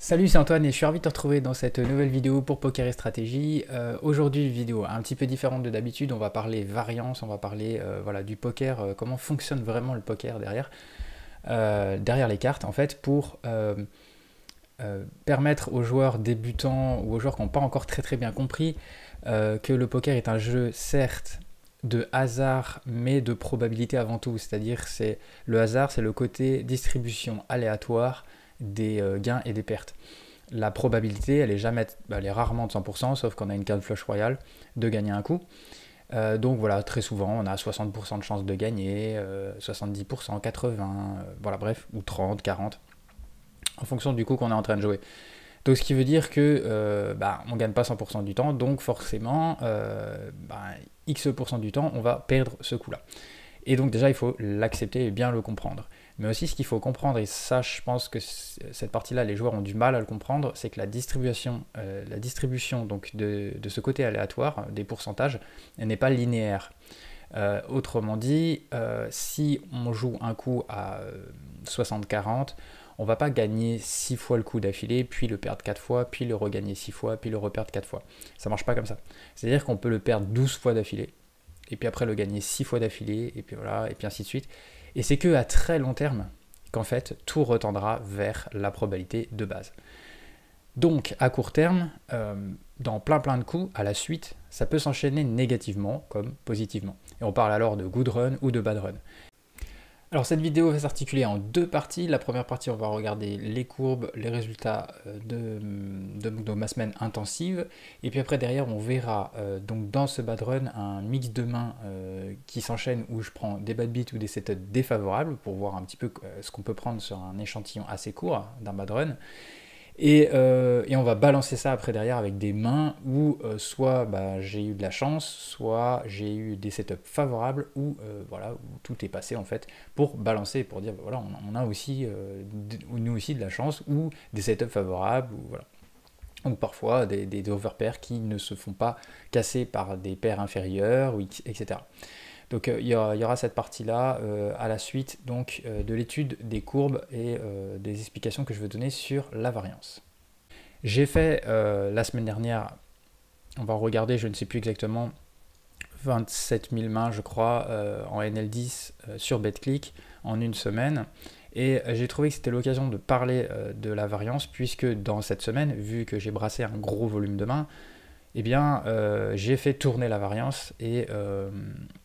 Salut, c'est Antoine et je suis ravi de te retrouver dans cette nouvelle vidéo pour Poker et Stratégie. Aujourd'hui, vidéo un petit peu différente de d'habitude, on va parler variance, on va parler voilà, du poker, comment fonctionne vraiment le poker derrière les cartes en fait, pour permettre aux joueurs débutants ou aux joueurs qui n'ont pas encore très bien compris que le poker est un jeu certes de hasard mais de probabilité avant tout, c'est-à-dire le hasard, c'est le côté distribution aléatoire des gains et des pertes. La probabilité, elle est rarement de 100%, sauf qu'on a une carte flush royale, de gagner un coup. Donc voilà, très souvent, on a 60% de chance de gagner, 70%, 80%, voilà, bref, ou 30, 40, en fonction du coup qu'on est en train de jouer. Donc ce qui veut dire que on ne gagne pas 100% du temps, donc forcément, X% du temps, on va perdre ce coup-là. Et donc déjà, il faut l'accepter et bien le comprendre. Mais aussi, ce qu'il faut comprendre, et ça, je pense que cette partie-là, les joueurs ont du mal à le comprendre, c'est que la distribution donc de ce côté aléatoire, des pourcentages, elle n'est pas linéaire. Autrement dit, si on joue un coup à 60-40, on ne va pas gagner 6 fois le coup d'affilée, puis le perdre 4 fois, puis le regagner 6 fois, puis le reperdre 4 fois. Ça ne marche pas comme ça. C'est-à-dire qu'on peut le perdre 12 fois d'affilée, et puis après le gagner 6 fois d'affilée, et puis voilà, et puis ainsi de suite. Et c'est que à très long terme qu'en fait tout retendra vers la probabilité de base. Donc à court terme, dans plein de coups, à la suite, ça peut s'enchaîner négativement comme positivement. Et on parle alors de good run ou de bad run. Alors cette vidéo va s'articuler en deux parties. La première partie, on va regarder les courbes, les résultats de ma semaine intensive. Et puis après, derrière, on verra donc dans ce bad run un mix de mains qui s'enchaîne où je prends des bad beats ou des setups défavorables pour voir un petit peu ce qu'on peut prendre sur un échantillon assez court d'un bad run. Et on va balancer ça après derrière avec des mains où soit j'ai eu de la chance, soit j'ai eu des setups favorables, ou voilà, où tout est passé en fait, pour balancer, pour dire voilà, on a aussi, nous aussi de la chance, ou des setups favorables, ou voilà. Ou parfois des overpairs qui ne se font pas casser par des paires inférieures, ou etc. Donc il y aura cette partie-là à la suite donc, de l'étude des courbes et des explications que je veux donner sur la variance. J'ai fait la semaine dernière, on va regarder, je ne sais plus exactement, 27 000 mains je crois en NL10 sur BetClick en une semaine. Et j'ai trouvé que c'était l'occasion de parler de la variance, puisque dans cette semaine, vu que j'ai brassé un gros volume de mains, eh bien, j'ai fait tourner la variance. Et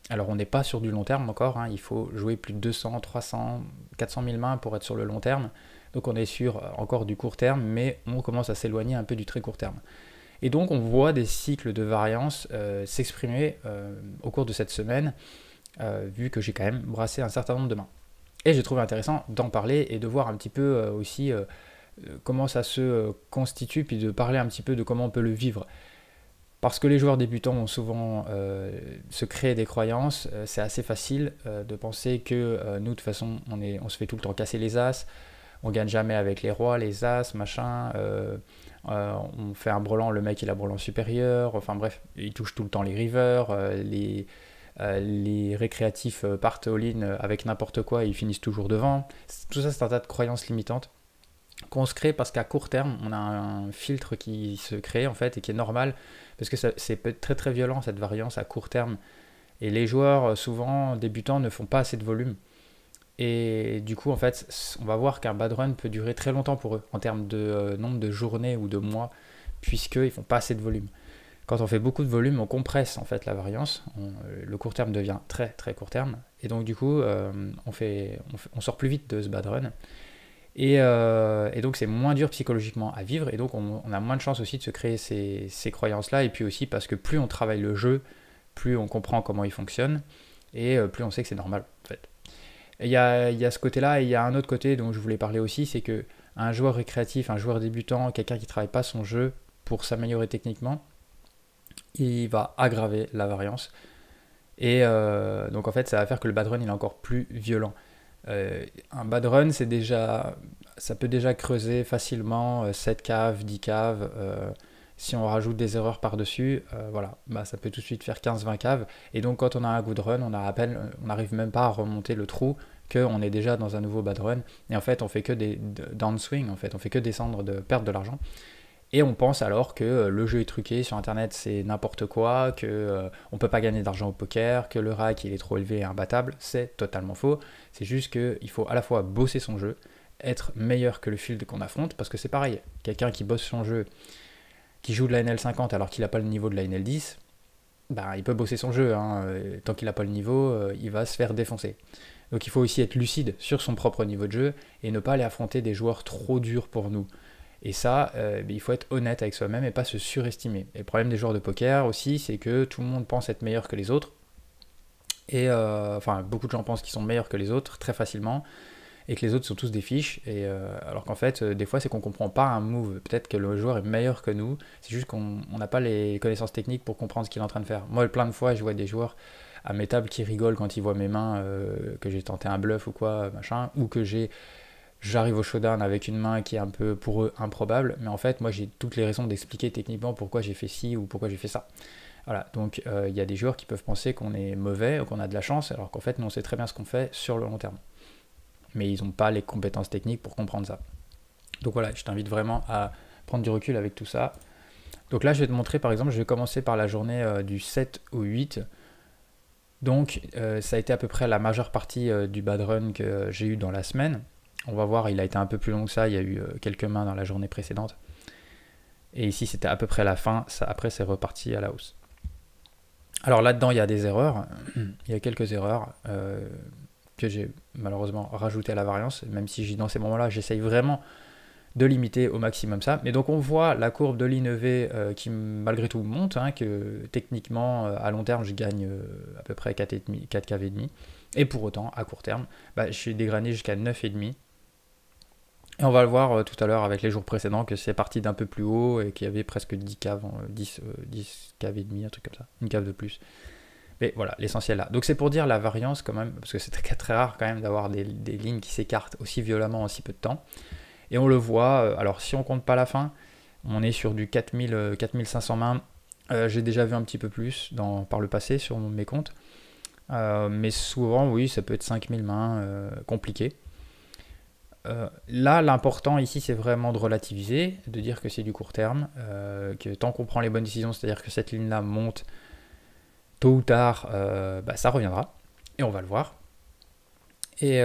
alors, on n'est pas sur du long terme encore, hein, il faut jouer plus de 200, 300, 400 000 mains pour être sur le long terme. Donc, on est sur encore du court terme, mais on commence à s'éloigner un peu du très court terme. Et donc, on voit des cycles de variance s'exprimer au cours de cette semaine, vu que j'ai quand même brassé un certain nombre de mains. Et j'ai trouvé intéressant d'en parler et de voir un petit peu aussi comment ça se constitue, puis de parler un petit peu de comment on peut le vivre. Parce que les joueurs débutants ont souvent se créer des croyances, c'est assez facile de penser que nous, de toute façon, on se fait tout le temps casser les as, on gagne jamais avec les rois, les as, machin, on fait un brelan, le mec il a brelan supérieur, enfin bref, il touche tout le temps les rivers, les récréatifs partent all-in avec n'importe quoi et ils finissent toujours devant. Tout ça, c'est un tas de croyances limitantes qu'on se crée parce qu'à court terme, on a un filtre qui se crée en fait et qui est normal parce que c'est très violent cette variance à court terme. Et les joueurs, souvent débutants, ne font pas assez de volume. Et du coup, en fait, on va voir qu'un bad run peut durer très longtemps pour eux en termes de nombre de journées ou de mois, puisqu'ils ne font pas assez de volume. Quand on fait beaucoup de volume, on compresse en fait la variance, le court terme devient très court terme, et donc du coup, on sort plus vite de ce bad run. Et donc c'est moins dur psychologiquement à vivre, et donc on a moins de chances aussi de se créer ces croyances-là, et puis aussi parce que plus on travaille le jeu, plus on comprend comment il fonctionne, et plus on sait que c'est normal en fait. Il y a ce côté-là, et il y a un autre côté dont je voulais parler aussi, c'est que un joueur récréatif, un joueur débutant, quelqu'un qui ne travaille pas son jeu pour s'améliorer techniquement, il va aggraver la variance. Et donc en fait, ça va faire que le bad run il est encore plus violent. Un bad run, ça peut déjà creuser facilement 7 caves, 10 caves, Si on rajoute des erreurs par-dessus, voilà, bah, ça peut tout de suite faire 15-20 caves. Et donc quand on a un good run, on n'arrive même pas à remonter le trou, qu'on est déjà dans un nouveau bad run. Et en fait, on fait que des downswing, en fait, on fait que descendre, de perdre de l'argent. Et on pense alors que le jeu est truqué sur internet, c'est n'importe quoi, que on peut pas gagner d'argent au poker, que le rack il est trop élevé et imbattable. C'est totalement faux. C'est juste qu'il faut à la fois bosser son jeu, être meilleur que le field qu'on affronte, parce que c'est pareil. Quelqu'un qui bosse son jeu, qui joue de la NL50 alors qu'il n'a pas le niveau de la NL10, bah, il peut bosser son jeu. Hein. Tant qu'il n'a pas le niveau, il va se faire défoncer. Donc il faut aussi être lucide sur son propre niveau de jeu et ne pas aller affronter des joueurs trop durs pour nous. Et ça, il faut être honnête avec soi-même et pas se surestimer. Et le problème des joueurs de poker aussi, c'est que tout le monde pense être meilleur que les autres. Et enfin, beaucoup de gens pensent qu'ils sont meilleurs que les autres très facilement et que les autres sont tous des fiches. Et alors qu'en fait, des fois, c'est qu'on comprend pas un move. Peut-être que le joueur est meilleur que nous. C'est juste qu'on n'a pas les connaissances techniques pour comprendre ce qu'il est en train de faire. Moi, plein de fois, je vois des joueurs à mes tables qui rigolent quand ils voient mes mains, que j'ai tenté un bluff ou quoi, machin, ou que j'arrive au showdown avec une main qui est un peu pour eux improbable, mais en fait moi j'ai toutes les raisons d'expliquer techniquement pourquoi j'ai fait ci ou pourquoi j'ai fait ça. Voilà, donc il y a des joueurs qui peuvent penser qu'on est mauvais ou qu'on a de la chance, alors qu'en fait nous on sait très bien ce qu'on fait sur le long terme. Mais ils n'ont pas les compétences techniques pour comprendre ça. Donc voilà, je t'invite vraiment à prendre du recul avec tout ça. Donc là je vais te montrer par exemple, je vais commencer par la journée du 7 au 8. Donc ça a été à peu près la majeure partie du bad run que j'ai eu dans la semaine. On va voir, il a été un peu plus long que ça, il y a eu quelques mains dans la journée précédente. Et ici, c'était à peu près la fin, ça, après c'est reparti à la hausse. Alors là-dedans, il y a des erreurs, il y a quelques erreurs que j'ai malheureusement rajoutées à la variance, même si dans ces moments-là, j'essaye vraiment de limiter au maximum ça. Mais donc on voit la courbe de l'INEV qui malgré tout monte, hein, que techniquement, à long terme, je gagne à peu près 4 kV et demi. Et pour autant, à court terme, bah, je suis dégrainé jusqu'à 9,5. Et on va le voir tout à l'heure avec les jours précédents que c'est parti d'un peu plus haut et qu'il y avait presque 10 caves, 10 caves et demi, un truc comme ça, une cave de plus. Mais voilà, l'essentiel là. Donc c'est pour dire la variance quand même, parce que c'est très rare quand même d'avoir des lignes qui s'écartent aussi violemment en si peu de temps. Et on le voit, alors si on compte pas la fin, on est sur du 4000, 4500 mains. J'ai déjà vu un petit peu plus par le passé sur mes comptes. Mais souvent, oui, ça peut être 5000 mains, compliqué. Là, l'important ici, c'est vraiment de relativiser, de dire que c'est du court terme, que tant qu'on prend les bonnes décisions, c'est-à-dire que cette ligne-là monte, tôt ou tard, bah, ça reviendra, et on va le voir, et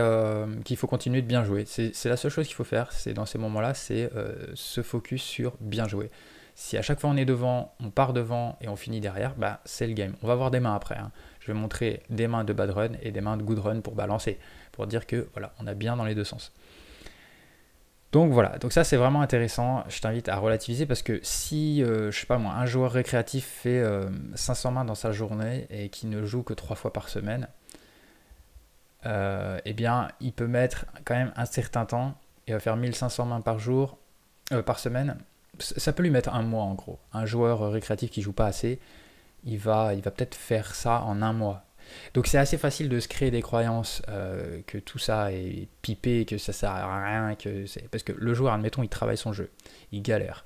qu'il faut continuer de bien jouer. C'est la seule chose qu'il faut faire, c'est dans ces moments-là, c'est se focus sur bien jouer. Si à chaque fois on est devant, on part devant et on finit derrière, bah, c'est le game. On va voir des mains après, hein. Je vais montrer des mains de bad run et des mains de good run pour balancer, pour dire que voilà, on a bien dans les deux sens. Donc voilà, donc ça c'est vraiment intéressant, je t'invite à relativiser parce que si, je sais pas moi, un joueur récréatif fait 500 mains dans sa journée et qui ne joue que 3 fois par semaine, eh bien il peut mettre quand même un certain temps et va faire 1500 mains par jour, par semaine, ça peut lui mettre un mois en gros. Un joueur récréatif qui joue pas assez, il va peut-être faire ça en un mois. Donc c'est assez facile de se créer des croyances que tout ça est pipé, que ça sert à rien, parce que le joueur, admettons, il travaille son jeu, il galère.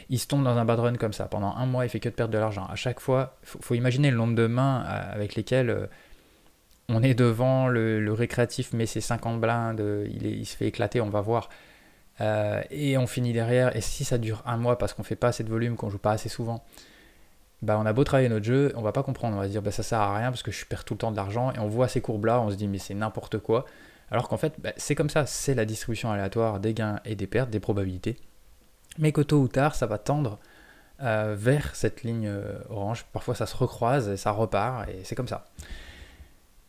Il se tombe dans un bad run comme ça, pendant un mois il fait que de perdre de l'argent. À chaque fois, faut imaginer le nombre de mains avec lesquelles on est devant, le récréatif met ses 50 blindes, il se fait éclater, on va voir. Et on finit derrière, et si ça dure un mois parce qu'on fait pas assez de volume, qu'on joue pas assez souvent, bah on a beau travailler notre jeu, on va pas comprendre, on va se dire bah ça sert à rien parce que je perds tout le temps de l'argent, et on voit ces courbes là, on se dit mais c'est n'importe quoi, alors qu'en fait bah, c'est comme ça, c'est la distribution aléatoire des gains et des pertes, des probabilités, mais que tôt ou tard ça va tendre vers cette ligne orange, parfois ça se recroise et ça repart, et c'est comme ça.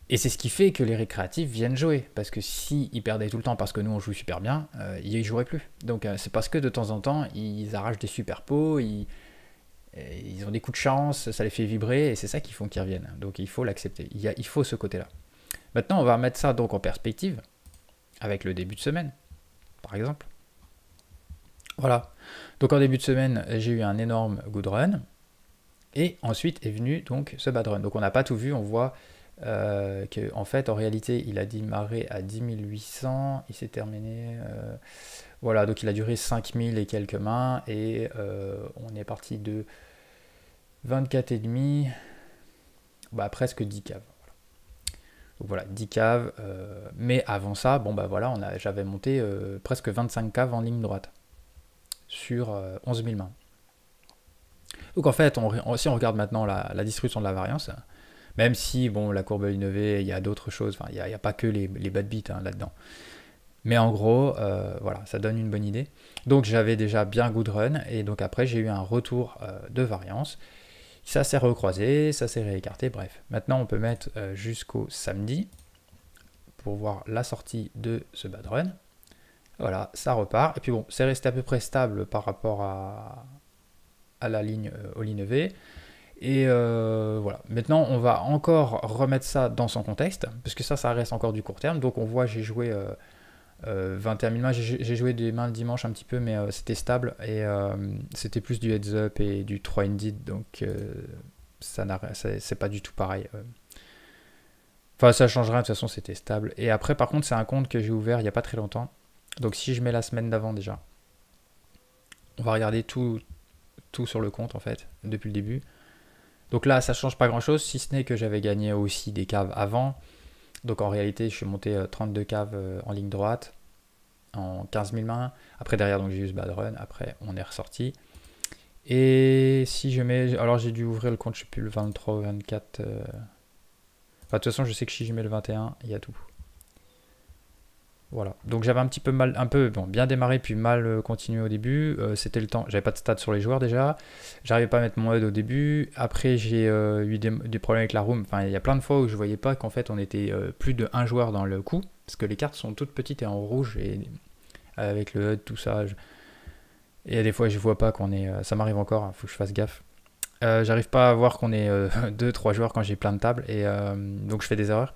Et c'est ce qui fait que les récréatifs viennent jouer, parce que s'ils perdaient tout le temps parce que nous on joue super bien, ils ne joueraient plus. Donc c'est parce que de temps en temps ils arrachent des super pots, ils ont des coups de chance, ça les fait vibrer, et c'est ça qui font qu'ils reviennent. Donc il faut l'accepter, il faut ce côté-là. Maintenant, on va mettre ça donc en perspective, avec le début de semaine, par exemple. Voilà. Donc en début de semaine, j'ai eu un énorme good run, et ensuite est venu donc ce bad run. Donc on n'a pas tout vu, on voit qu'en fait, en réalité, il a démarré à 10 800, il s'est terminé... Voilà, donc il a duré 5000 et quelques mains, et on est parti de 24,5, bah presque 10 caves. Donc voilà, 10 caves, mais avant ça, bon bah voilà, j'avais monté presque 25 caves en ligne droite, sur 11 000 mains. Donc en fait, si on regarde maintenant la distribution de la variance, même si bon, la courbe innové, il y a d'autres choses, enfin, il n'y a pas que les bad beats hein, là-dedans. Mais en gros, voilà, ça donne une bonne idée. Donc j'avais déjà bien good run, et donc après j'ai eu un retour de variance. Ça s'est recroisé, ça s'est réécarté, bref. Maintenant on peut mettre jusqu'au samedi pour voir la sortie de ce bad run. Voilà, ça repart. Et puis bon, c'est resté à peu près stable par rapport à la ligne all-in EV. Et voilà. Maintenant, on va encore remettre ça dans son contexte, parce que ça reste encore du court terme. Donc on voit, j'ai joué 21 000 mains. J'ai joué des mains le dimanche un petit peu, mais c'était stable. Et c'était plus du heads up et du 3 indeed. Donc c'est pas du tout pareil. Enfin, ça change rien, de toute façon, c'était stable. Et après, par contre, c'est un compte que j'ai ouvert il n'y a pas très longtemps. Donc si je mets la semaine d'avant déjà, on va regarder tout sur le compte, en fait, depuis le début. Donc là, ça change pas grand-chose, si ce n'est que j'avais gagné aussi des caves avant. Donc en réalité, je suis monté 32 caves en ligne droite, en 15 000 mains. Après, derrière, donc j'ai eu ce bad run. Après, on est ressorti. Et si je mets... Alors, j'ai dû ouvrir le compte, je sais plus, le 23 ou 24. Enfin, de toute façon, je sais que si je mets le 21, il y a tout. Voilà. Donc j'avais un petit peu mal, bien démarré puis mal continué au début. C'était le temps. J'avais pas de stats sur les joueurs déjà. J'arrivais pas à mettre mon HUD au début. Après j'ai eu des problèmes avec la room. Enfin il y a plein de fois où je voyais pas qu'en fait on était plus de un joueur dans le coup parce que les cartes sont toutes petites et en rouge et avec le HUD tout ça. Et des fois je vois pas qu'on est. Ça m'arrive encore. Faut que je fasse gaffe. J'arrive pas à voir qu'on est 2-3 joueurs quand j'ai plein de tables et donc je fais des erreurs.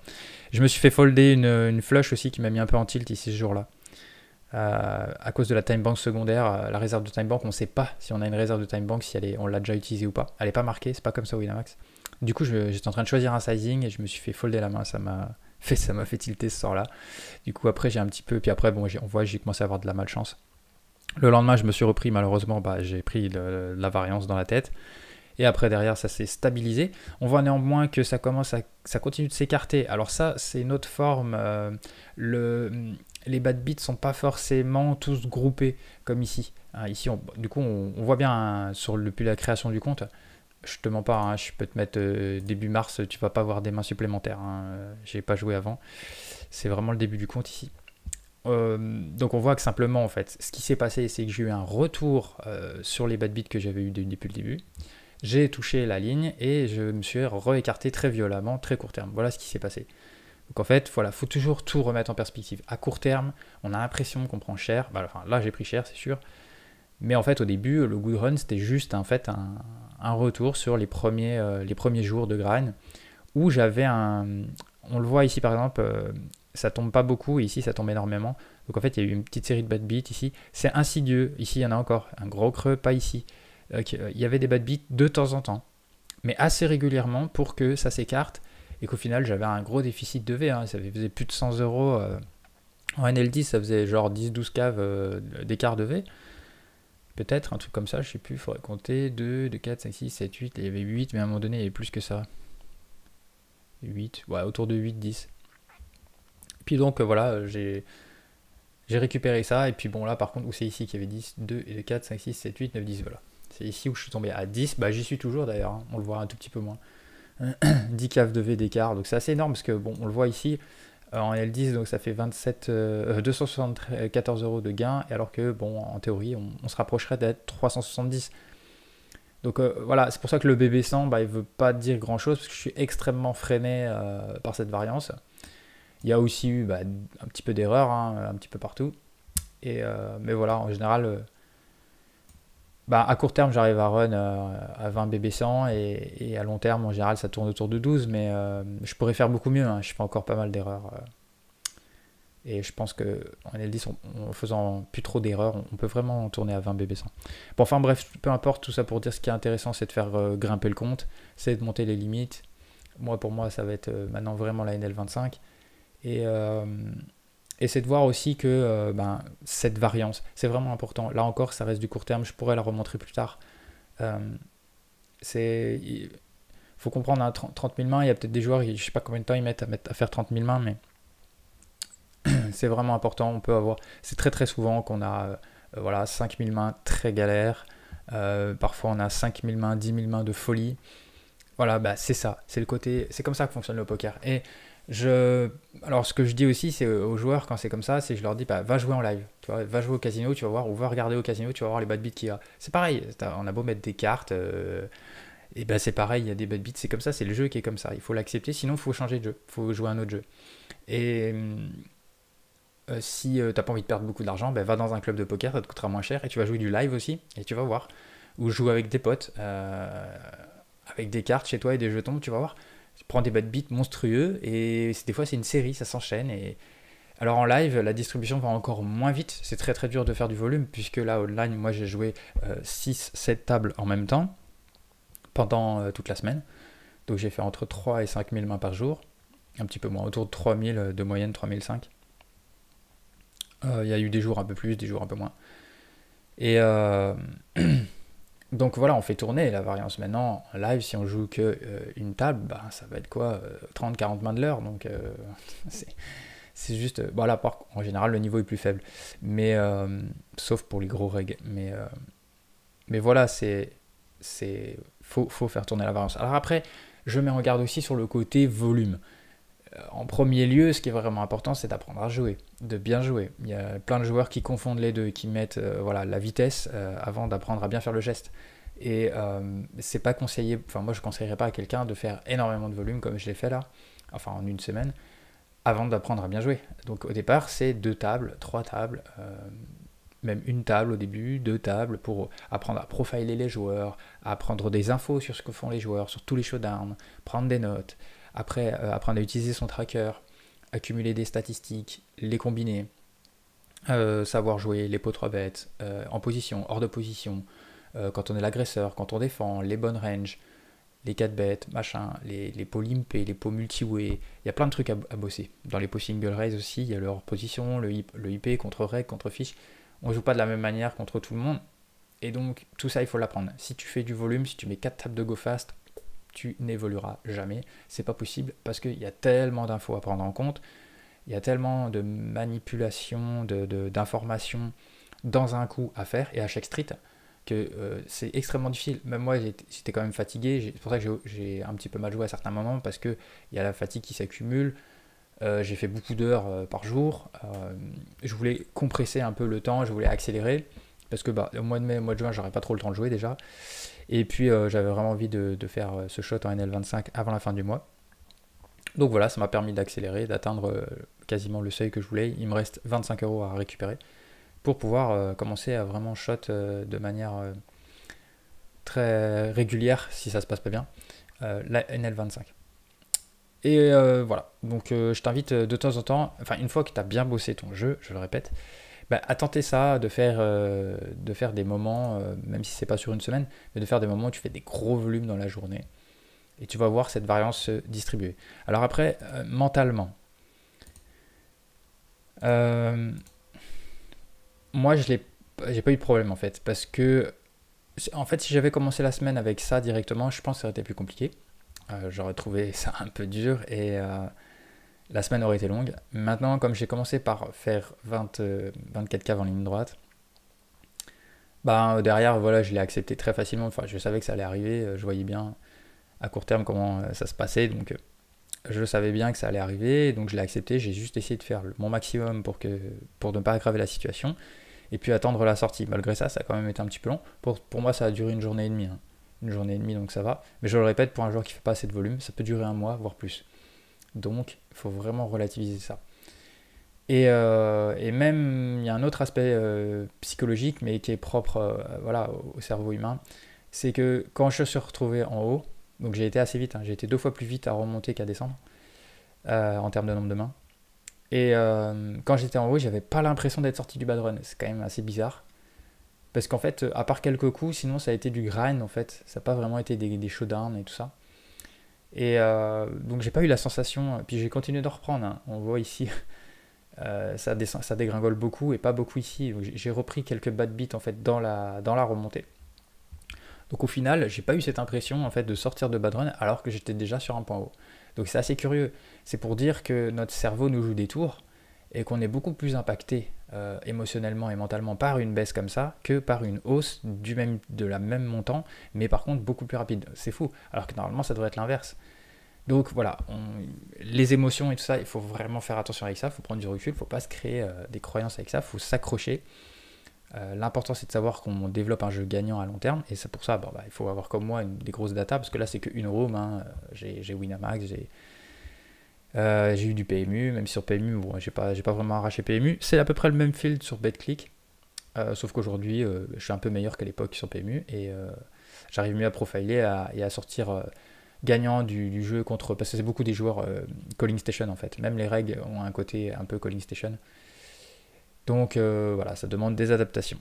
Je me suis fait folder une flush aussi qui m'a mis un peu en tilt ici ce jour-là. À cause de la time bank secondaire, la réserve de time bank, on ne sait pas si on a une réserve de time bank, si on l'a déjà utilisée ou pas. Elle n'est pas marquée, c'est pas comme ça au Winamax. Du coup, j'étais en train de choisir un sizing et je me suis fait folder la main, ça m'a fait tilter ce sort-là. Du coup, après, j'ai un petit peu, puis après, bon, on voit, j'ai commencé à avoir de la malchance. Le lendemain, je me suis repris, malheureusement, j'ai pris la variance dans la tête. Et après, derrière, ça s'est stabilisé. On voit néanmoins que ça continue de s'écarter. Alors ça, c'est une autre forme. Les bad beats sont pas forcément tous groupés comme ici. Ici, du coup, on voit bien depuis la création du compte. Je te mens pas, hein, je peux te mettre début mars, tu vas pas avoir des mains supplémentaires. J'ai pas joué avant. C'est vraiment le début du compte ici. Donc on voit que simplement, en fait, ce qui s'est passé, c'est que j'ai eu un retour sur les bad beats que j'avais eu depuis le début. J'ai touché la ligne et je me suis réécarté très violemment, très court terme. Voilà ce qui s'est passé. Donc en fait, voilà, faut toujours tout remettre en perspective. À court terme, on a l'impression qu'on prend cher. Enfin, là, j'ai pris cher, c'est sûr. Mais en fait, au début, le good run, c'était juste en fait un retour sur les premiers jours de grind où j'avais on le voit ici par exemple, ça tombe pas beaucoup et ici ça tombe énormément. Donc en fait, il y a eu une petite série de bad beats ici. C'est insidieux. Ici, il y en a encore un gros creux, pas ici. Il y avait des bad beats de temps en temps, mais assez régulièrement pour que ça s'écarte et qu'au final j'avais un gros déficit de V. Ça faisait plus de 100 euros. En NL10, ça faisait genre 10-12 caves d'écart de V. Peut-être un truc comme ça, je sais plus, il faudrait compter 2, 4, 5, 6, 7, 8. Il y avait 8, mais à un moment donné il y avait plus que ça. 8, ouais, autour de 8, 10. Puis donc voilà, j'ai récupéré ça, et puis bon là par contre, où c'est ici qu'il y avait 10, 2, 4, 5, 6, 7, 8, 9, 10, voilà. C'est ici où je suis tombé à 10, j'y suis toujours d'ailleurs, hein. On le voit un tout petit peu moins. 10 caves de V d'écart, donc c'est assez énorme parce que bon, on le voit ici en L10, donc ça fait 274 euros de gain, alors que bon, en théorie, on se rapprocherait d'être 370. Donc voilà, c'est pour ça que le BB100, il veut pas dire grand chose parce que je suis extrêmement freiné par cette variance. Il y a aussi eu un petit peu d'erreur, hein, un petit peu partout. Mais voilà, en général, à court terme, j'arrive à run à 20 BB100 et à long terme, en général, ça tourne autour de 12. Mais je pourrais faire beaucoup mieux, hein, je fais encore pas mal d'erreurs. Et je pense qu'en L10, en faisant plus trop d'erreurs, on peut vraiment tourner à 20 BB100. Bon, enfin bref, peu importe, tout ça pour dire ce qui est intéressant, c'est de faire grimper le compte, c'est de monter les limites. Pour moi, ça va être maintenant vraiment la NL25. Et Et c'est de voir aussi que cette variance, c'est vraiment important. Là encore, ça reste du court terme, je pourrais la remontrer plus tard. Euh, il faut comprendre, hein, 30 000 mains, il y a peut-être des joueurs, je ne sais pas combien de temps ils mettent à faire 30 000 mains, mais c'est vraiment important. C'est très très souvent qu'on a voilà, 5 000 mains très galères. Parfois on a 5 000 mains, 10 000 mains de folie. Voilà, c'est ça, c'est comme ça que fonctionne le poker. Et alors ce que je dis aussi, c'est aux joueurs quand c'est comme ça, c'est que je leur dis, va jouer en live, tu vois, va jouer au casino, tu vas voir, ou va regarder au casino, tu vas voir les bad beats qu'il y a. C'est pareil, on a beau mettre des cartes, et c'est pareil, il y a des bad beats, c'est comme ça, c'est le jeu qui est comme ça, il faut l'accepter, sinon il faut changer de jeu, il faut jouer à un autre jeu. Et si t'as pas envie de perdre beaucoup d'argent, va dans un club de poker, ça te coûtera moins cher, et tu vas jouer du live aussi, et tu vas voir. Ou joue avec des potes, avec des cartes chez toi et des jetons, tu vas voir. Tu prends des bad beats monstrueux, et des fois c'est une série, ça s'enchaîne. Et alors en live, la distribution va encore moins vite, c'est très très dur de faire du volume, puisque là online, moi j'ai joué 6-7 tables en même temps, pendant toute la semaine. Donc j'ai fait entre 3 et 5 000 mains par jour, un petit peu moins, autour de 3 000 de moyenne, 3 500. Il y a eu des jours un peu plus, des jours un peu moins. Et donc voilà, on fait tourner la variance. Maintenant, en live, si on joue que une table, ça va être quoi 30-40 mains de l'heure. Donc c'est juste. Voilà, en général, le niveau est plus faible. Mais sauf pour les gros regs. Mais voilà, faut faire tourner la variance. Alors après, je mets en garde aussi sur le côté volume. En premier lieu, ce qui est vraiment important, c'est d'apprendre à jouer, de bien jouer. Il y a plein de joueurs qui confondent les deux, qui mettent la vitesse avant d'apprendre à bien faire le geste. Et c'est pas conseillé, enfin moi je conseillerais pas à quelqu'un de faire énormément de volume comme je l'ai fait là, enfin en une semaine, avant d'apprendre à bien jouer. Donc au départ, c'est 2 tables, 3 tables, même une table au début, 2 tables pour apprendre à profiler les joueurs, à prendre des infos sur ce que font les joueurs, sur tous les showdowns, prendre des notes. Après, apprendre à utiliser son tracker, accumuler des statistiques, les combiner, savoir jouer les pots 3 bêtes, en position, hors de position, quand on est l'agresseur, quand on défend, les bonnes ranges, les 4 bêtes, machin, les pots limpés, les pots multi-way, il y a plein de trucs à bosser. Dans les pots single raise aussi, il y a leur position, le IP contre reg, contre fiche. On joue pas de la même manière contre tout le monde, et donc tout ça il faut l'apprendre. Si tu fais du volume, si tu mets 4 tables de go fast, tu n'évolueras jamais. C'est pas possible parce qu'il y a tellement d'infos à prendre en compte, il y a tellement de manipulations, d'informations dans un coup à faire et à chaque street que c'est extrêmement difficile. Même moi, j'étais quand même fatigué. C'est pour ça que j'ai un petit peu mal joué à certains moments parce qu'il y a la fatigue qui s'accumule. J'ai fait beaucoup d'heures par jour. Je voulais compresser un peu le temps, je voulais accélérer parce que au mois de mai, au mois de juin, j'aurais pas trop le temps de jouer déjà. Et puis j'avais vraiment envie de faire ce shot en NL25 avant la fin du mois. Donc voilà, ça m'a permis d'accélérer, d'atteindre quasiment le seuil que je voulais. Il me reste 25 € à récupérer pour pouvoir commencer à vraiment shot de manière très régulière si ça se passe pas bien, la NL25. Et voilà, donc je t'invite de temps en temps, enfin une fois que tu as bien bossé ton jeu, je le répète, à tenter ça, de faire des moments, même si c'est pas sur une semaine, mais de faire des moments où tu fais des gros volumes dans la journée. Et tu vas voir cette variance se distribuer. Alors après, mentalement, moi j'ai pas eu de problème en fait, parce que en fait si j'avais commencé la semaine avec ça directement, je pense que ça aurait été plus compliqué. J'aurais trouvé ça un peu dur et la semaine aurait été longue. Maintenant, comme j'ai commencé par faire 24 caves en ligne droite, derrière, voilà, je l'ai accepté très facilement. Enfin, je savais que ça allait arriver. Je voyais bien à court terme comment ça se passait. Donc, je savais bien que ça allait arriver. Donc, je l'ai accepté. J'ai juste essayé de faire mon maximum pour ne pas aggraver la situation. Et puis, attendre la sortie. Malgré ça, ça a quand même été un petit peu long. Pour moi, ça a duré une journée et demie. Hein. Une journée et demie, donc ça va. Mais je le répète, pour un joueur qui ne fait pas assez de volume, ça peut durer un mois, voire plus. Donc, il faut vraiment relativiser ça. Et même, il y a un autre aspect psychologique, mais qui est propre voilà, au cerveau humain. C'est que quand je suis retrouvé en haut, donc j'ai été assez vite, hein, j'ai été 2 fois plus vite à remonter qu'à descendre, en termes de nombre de mains. Et quand j'étais en haut, j'avais pas l'impression d'être sorti du bad run. C'est quand même assez bizarre. Parce qu'en fait, à part quelques coups, sinon ça a été du grind en fait. Ça n'a pas vraiment été des showdowns et tout ça. Et donc j'ai pas eu la sensation, puis j'ai continué de reprendre, hein. On voit ici ça descend, ça dégringole beaucoup et pas beaucoup ici. J'ai repris quelques bad beats en fait dans la remontée. Donc au final, j'ai pas eu cette impression en fait de sortir de bad run alors que j'étais déjà sur un point haut. Donc c'est assez curieux. C'est pour dire que notre cerveau nous joue des tours et qu'on est beaucoup plus impacté émotionnellement et mentalement par une baisse comme ça que par une hausse de la même montant, mais par contre beaucoup plus rapide. C'est fou. Alors que normalement ça devrait être l'inverse. Donc voilà, les émotions et tout ça, il faut vraiment faire attention avec ça, il faut prendre du recul, il ne faut pas se créer des croyances avec ça, il faut s'accrocher. L'important c'est de savoir qu'on développe un jeu gagnant à long terme, et c'est pour ça il faut avoir comme moi des grosses datas, parce que là c'est qu'une room, hein. J'ai Winamax, j'ai eu du PMU, même si sur PMU, bon, j'ai pas vraiment arraché PMU, c'est à peu près le même field sur BetClick, sauf qu'aujourd'hui je suis un peu meilleur qu'à l'époque sur PMU, et j'arrive mieux à profiler et à sortir gagnant du jeu contre, parce que c'est beaucoup des joueurs Calling Station en fait, même les règles ont un côté un peu Calling Station. Donc voilà, ça demande des adaptations.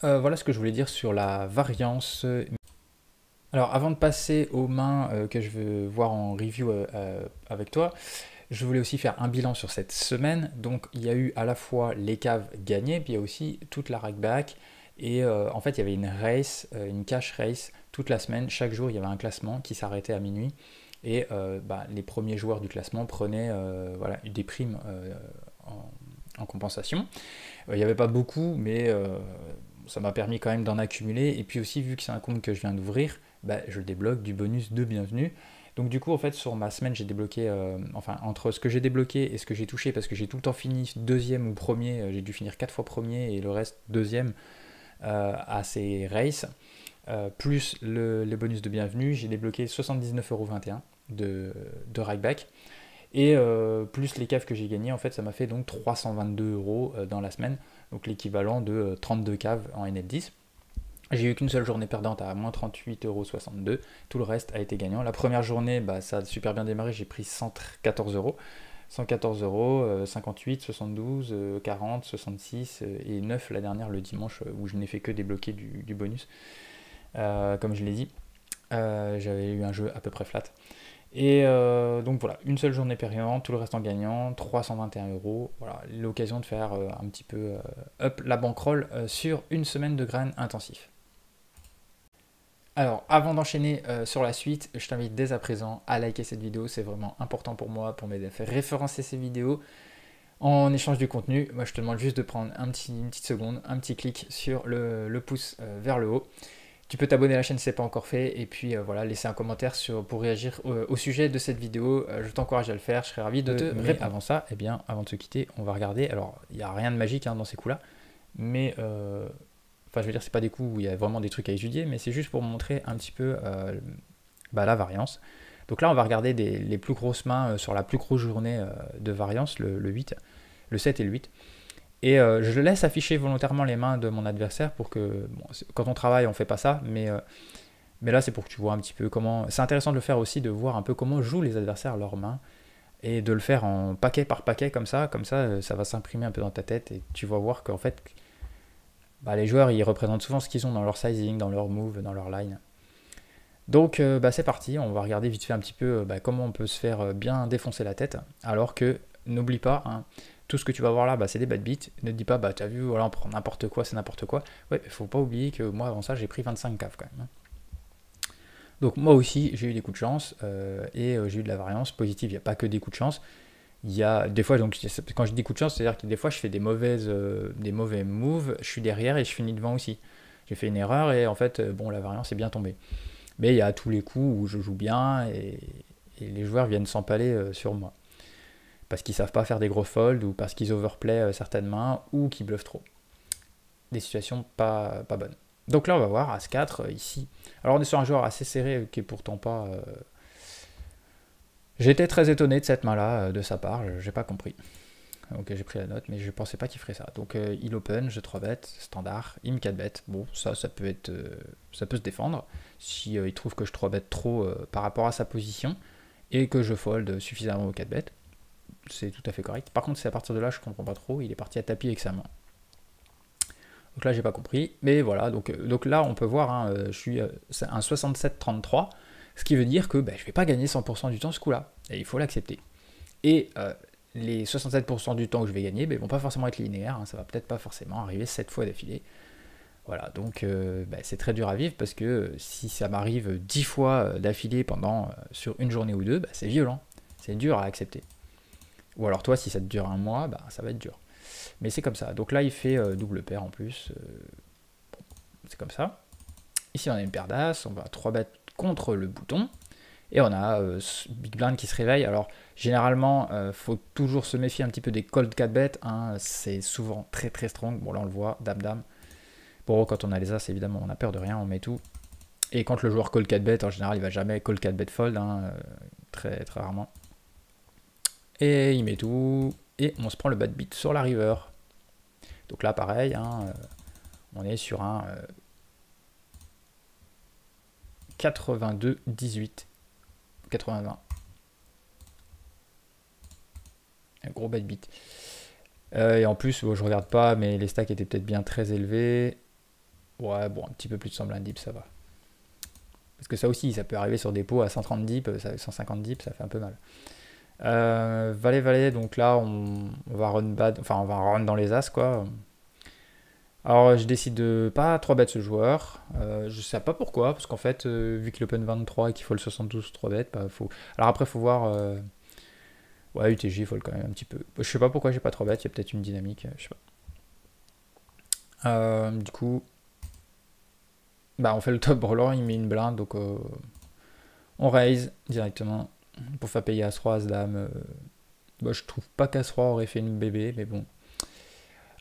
Voilà ce que je voulais dire sur la variance. Alors avant de passer aux mains que je veux voir en review avec toi, je voulais aussi faire un bilan sur cette semaine. Donc il y a eu à la fois les caves gagnées, puis il y a aussi toute la rackback. Et en fait il y avait une race, une cash race toute la semaine. Chaque jour il y avait un classement qui s'arrêtait à minuit. Et les premiers joueurs du classement prenaient des primes en compensation. Il n'y avait pas beaucoup, mais ça m'a permis quand même d'en accumuler. Et puis aussi, vu que c'est un compte que je viens d'ouvrir, je débloque du bonus de bienvenue. Donc du coup, en fait, sur ma semaine, j'ai débloqué, entre ce que j'ai débloqué et ce que j'ai touché, parce que j'ai tout le temps fini deuxième ou premier, j'ai dû finir 4 fois premier et le reste deuxième à ces races, plus le bonus de bienvenue, j'ai débloqué 79,21€ de rackback. Et plus les caves que j'ai gagnées, en fait, ça m'a fait donc 322€ dans la semaine, donc l'équivalent de 32 caves en NL10. J'ai eu qu'une seule journée perdante à moins 38,62€, tout le reste a été gagnant. La première journée, ça a super bien démarré, j'ai pris 114€. 114€, 58, 72, 40, 66 et 9 la dernière le dimanche où je n'ai fait que débloquer du bonus. Comme je l'ai dit, j'avais eu un jeu à peu près flat. Et donc voilà, une seule journée perdante, tout le reste en gagnant, 321€. Voilà, l'occasion de faire un petit peu up la bankroll sur une semaine de graines intensif. Alors, avant d'enchaîner sur la suite, je t'invite dès à présent à liker cette vidéo, c'est vraiment important pour moi, pour m'aider à faire référencer ces vidéos. En échange du contenu, moi je te demande juste de prendre une petite seconde, un petit clic sur le pouce vers le haut. Tu peux t'abonner à la chaîne si ce n'est pas encore fait, et puis voilà, laisser un commentaire pour réagir au sujet de cette vidéo. Je t'encourage à le faire, je serais ravi de te répondre. Mais avant ça, avant de se quitter, on va regarder. Alors, il n'y a rien de magique dans ces coups-là, mais je veux dire, c'est pas des coups où il y a vraiment des trucs à étudier, mais c'est juste pour montrer un petit peu la variance. Donc là, on va regarder les plus grosses mains sur la plus grosse journée de variance, le 8, le 7 et le 8. Et je laisse afficher volontairement les mains de mon adversaire pour que, quand on travaille, on fait pas ça, mais là, c'est pour que tu vois un petit peu comment... C'est intéressant de le faire aussi, de voir un peu comment jouent les adversaires leurs mains, et de le faire en paquet par paquet comme ça ça va s'imprimer un peu dans ta tête, et tu vas voir qu'en fait, les joueurs, ils représentent souvent ce qu'ils ont dans leur sizing, dans leur move, dans leur line. Donc c'est parti, on va regarder vite fait un petit peu comment on peut se faire bien défoncer la tête, alors que, n'oublie pas, hein, tout ce que tu vas voir là, c'est des bad beats. Ne te dis pas, t'as vu, voilà, on prend n'importe quoi, c'est n'importe quoi. Ouais, il faut pas oublier que moi, avant ça, j'ai pris 25 caves quand même. Donc moi aussi, j'ai eu des coups de chance et j'ai eu de la variance positive. Il n'y a pas que des coups de chance. Il y a des fois, donc quand je dis coups de chance, c'est-à-dire que des fois, je fais des mauvais moves, je suis derrière et je finis devant aussi. J'ai fait une erreur et en fait, la variance est bien tombée. Mais il y a tous les coups où je joue bien et les joueurs viennent s'empaler sur moi. Parce qu'ils savent pas faire des gros folds, ou parce qu'ils overplay certaines mains, ou qu'ils bluffent trop. Des situations pas bonnes. Donc là, on va voir As-4 ici. Alors on est sur un joueur assez serré, qui est pourtant pas... J'étais très étonné de cette main-là, de sa part, j'ai pas compris. Donc j'ai pris la note, mais je pensais pas qu'il ferait ça. Donc il open, je 3 bet, standard, il me 4 bet. Bon, ça peut se défendre, si il trouve que je 3 bet trop par rapport à sa position, et que je fold suffisamment au 4 bet. C'est tout à fait correct. Par contre, c'est à partir de là, je comprends pas trop. Il est parti à tapis avec sa main. Donc là, j'ai pas compris. Mais voilà, donc là, on peut voir, hein, je suis c'est un 67-33, ce qui veut dire que je vais pas gagner 100% du temps ce coup-là. Et il faut l'accepter. Et les 67% du temps que je vais gagner, ben, ils vont pas forcément être linéaires, hein, ça va peut-être pas forcément arriver 7 fois d'affilée. Voilà, donc ben, c'est très dur à vivre parce que si ça m'arrive 10 fois d'affilée sur une journée ou deux, ben, c'est violent, c'est dur à accepter. Ou alors toi, si ça te dure un mois, ben, ça va être dur. Mais c'est comme ça. Donc là, il fait double paire en plus. Bon, c'est comme ça. Ici, on a une paire d'as, on va 3 bêtes contre le bouton. Et on a Big Blind qui se réveille. Alors, généralement, faut toujours se méfier un petit peu des cold 4 bêtes. Hein. C'est souvent très très strong. Bon, là, on le voit, dame-dame. Bon, quand on a les as, évidemment, on a peur de rien, on met tout. Et quand le joueur call 4 bet, en général, il va jamais call 4 bet fold, hein, très, très rarement. Et il met tout, et on se prend le bad beat sur la river. Donc là, pareil, hein, on est sur un 82-18, 80-20. Un gros bad beat. Et en plus, bon, je regarde pas, mais les stacks étaient peut-être bien très élevés. Ouais, bon, un petit peu plus de 100 blind deep, ça va. Parce que ça aussi, ça peut arriver sur des pots à 130 deep, 150 deep, ça fait un peu mal. Valet, donc là, on va run bad, enfin, on va run dans les as, quoi. Alors, je décide de pas 3 bet ce joueur. Je sais pas pourquoi, parce qu'en fait, vu qu'il open 23 et qu'il faut le 72 3 bet, bah, faut... Alors après, faut voir... Ouais, UTG, il faut le quand même un petit peu. Je sais pas pourquoi j'ai pas 3 bet, il y a peut-être une dynamique, je sais pas. Du coup... Bah, on fait le top brelan, il met une blinde, donc on raise directement pour faire payer As-Roi, As-Dame. Bah, je trouve pas qu'As-Roi aurait fait une bébé, mais bon.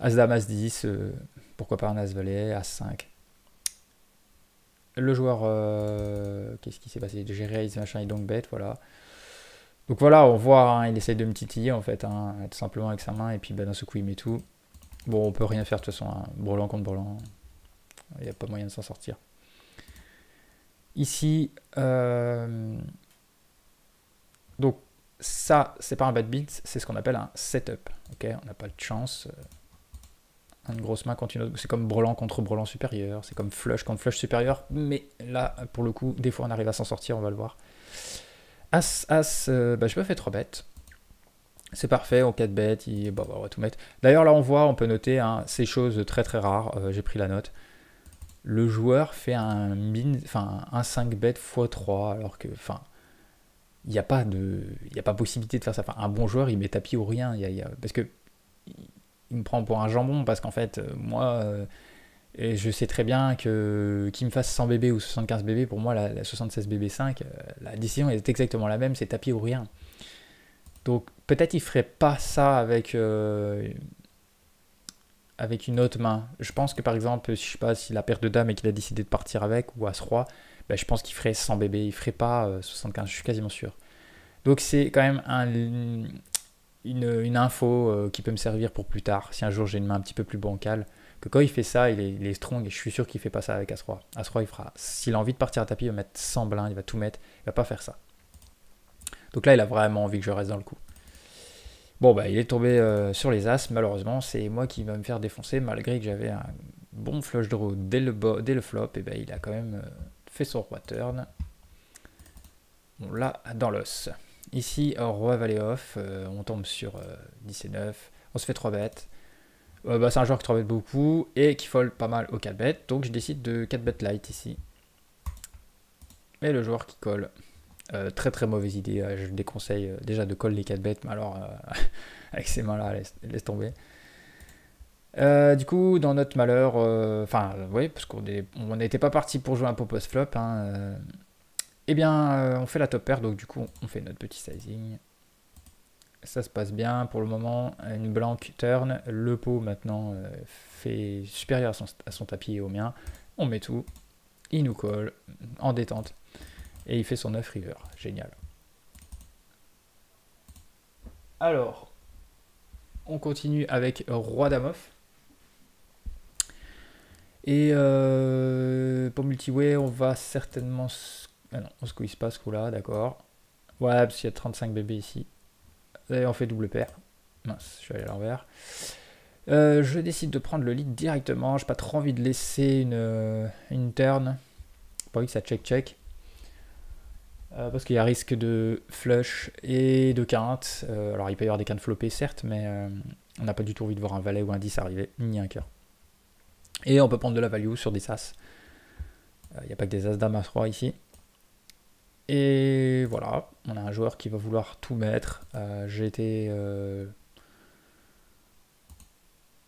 As-Dame, As-10, pourquoi pas un As-Valet, As-5. Le joueur, qu'est-ce qui s'est passé? J'ai raise, machin, il donc bête, voilà. Donc voilà, on voit, hein, il essaye de me titiller en fait, hein, tout simplement avec sa main, et puis bah, d'un seul coup il met tout. Bon, on peut rien faire de toute façon, hein, brelan contre brelan, il n'y a pas moyen de s'en sortir. Ici, donc ça, c'est pas un bad beat, c'est ce qu'on appelle un setup. Ok, on n'a pas de chance. Une grosse main contre une autre, c'est comme brelan contre brelan supérieur, c'est comme flush contre flush supérieur, mais là, pour le coup, des fois on arrive à s'en sortir, on va le voir. As, As, bah, je me fais 3 bêtes. C'est parfait, en 4 bêtes, bah, on va tout mettre. D'ailleurs, là, on voit, on peut noter, hein, ces choses très très rares, j'ai pris la note. Le joueur fait un 5 bet x3, alors que, enfin, il n'y a pas possibilité de faire ça. Enfin, un bon joueur, il met tapis ou rien, parce que il me prend pour un jambon, parce qu'en fait, moi, je sais très bien que qu'il me fasse 100 bébés ou 75 bébés, pour moi, la 76 bb 5, la décision est exactement la même, c'est tapis ou rien. Donc, peut-être il ferait pas ça avec une autre main. Je pense que par exemple, je sais pas, s'il a paire de dames et qu'il a décidé de partir avec, ou As-Roi, ben, je pense qu'il ferait 100 bébés, il ferait pas 75, je suis quasiment sûr. Donc c'est quand même une info qui peut me servir pour plus tard, si un jour j'ai une main un petit peu plus bancale, que quand il fait ça, il est strong, et je suis sûr qu'il fait pas ça avec As-Roi. As-Roi, s'il a envie de partir à tapis, il va mettre 100 blindes, il va tout mettre, il va pas faire ça. Donc là, il a vraiment envie que je reste dans le coup. Bon, bah, il est tombé sur les as, malheureusement, c'est moi qui va me faire défoncer, malgré que j'avais un bon flush draw dès le flop, et ben il a quand même fait son roi turn. On l'a dans l'os. Ici, roi valet off, on tombe sur 10 et 9, on se fait 3 bêtes. Bah, c'est un joueur qui 3 bêtes beaucoup, et qui fold pas mal aux 4 bêtes, donc je décide de 4 bêtes light ici. Et le joueur qui colle. Très très mauvaise idée, je le déconseille déjà de call les 4 bêtes, mais alors avec ces mains là, laisse tomber. Du coup, dans notre malheur, enfin, oui, parce qu'on n'était pas parti pour jouer un pot post-flop, hein, eh bien, on fait la top pair, donc du coup, on fait notre petit sizing. Ça se passe bien pour le moment, une blank turn, le pot maintenant fait supérieur à son tapis et au mien, on met tout, il nous colle en détente. Et il fait son 9 river. Génial. Alors, on continue avec roi dame off. Et pour multiway, on va certainement... Ah non, on squeeze pas ce coup-là, d'accord. Ouais, parce qu'il y a 35 bébés ici. Et on fait double paire. Mince, je suis allé à l'envers. Je décide de prendre le lead directement. J'ai pas trop envie de laisser une turn. Pas envie que ça check-check. Parce qu'il y a risque de flush et de quinte. Alors il peut y avoir des quintes floppées certes, mais on n'a pas du tout envie de voir un valet ou un 10 arriver, ni un cœur. Et on peut prendre de la value sur des as. Il n'y a pas que des as dames à 3 ici. Et voilà, on a un joueur qui va vouloir tout mettre. J'ai été...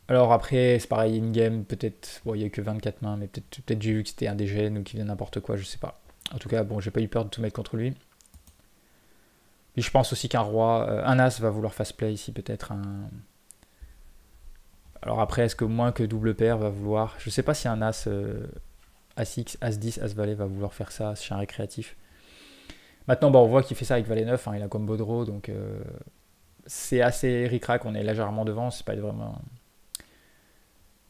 Alors après, c'est pareil, in-game, peut-être... Bon, il n'y a que 24 mains, mais peut-être j'ai vu que c'était un dégène ou qu'il vient n'importe quoi, je sais pas. En tout cas, bon, j'ai pas eu peur de tout mettre contre lui. Et je pense aussi qu'un roi... un as va vouloir fast play ici, peut-être un... Alors après, est-ce que moins que double paire va vouloir... Je sais pas si un as... As-X, As-10, As-Valet va vouloir faire ça chez un récréatif. Maintenant, on voit qu'il fait ça avec Valet 9, hein, il a combo draw, donc c'est assez ric-rac, on est légèrement devant, c'est pas vraiment...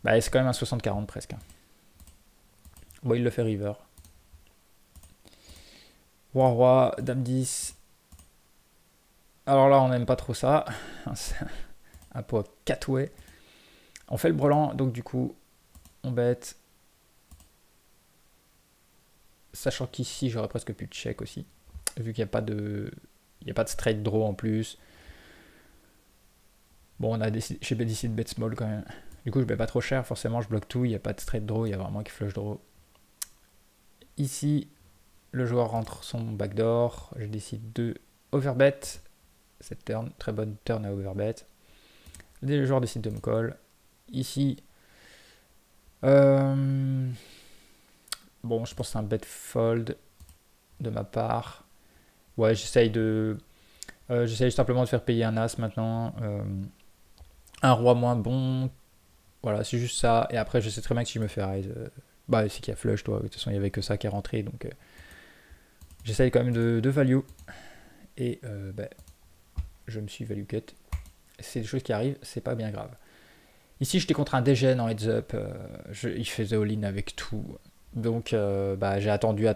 Bah, c'est quand même un 60-40 presque. Bon, il le fait river. Roi, Dame 10. Alors là, on n'aime pas trop ça. Un peu 4 way. On fait le brelan, donc du coup, on bête. Sachant qu'ici, j'aurais presque pu check aussi. Vu qu'il n'y a pas de... Il n'y a pas de straight draw en plus. Bon, j'ai décidé de bet small quand même. Du coup, je bet pas trop cher, forcément, je bloque tout. Il n'y a pas de straight draw, il y a vraiment qui flush draw. Ici, le joueur rentre son backdoor. Je décide de overbet. Cette turn, très bonne turn à overbet. Le joueur décide de me call. Ici, bon, je pense que c'est un bet fold de ma part. Ouais, j'essaye simplement de faire payer un as maintenant. Un roi moins bon. Voilà, c'est juste ça. Et après, je sais très bien que si je me fais raise, bah, c'est qu'il y a flush, toi. De toute façon, il n'y avait que ça qui est rentré. Donc, j'essaye quand même de value. Et bah, je me suis value cut. C'est des choses qui arrivent, c'est pas bien grave. Ici, j'étais contre un dégène en heads up. Il faisait all-in avec tout. Donc, bah, j'ai attendu.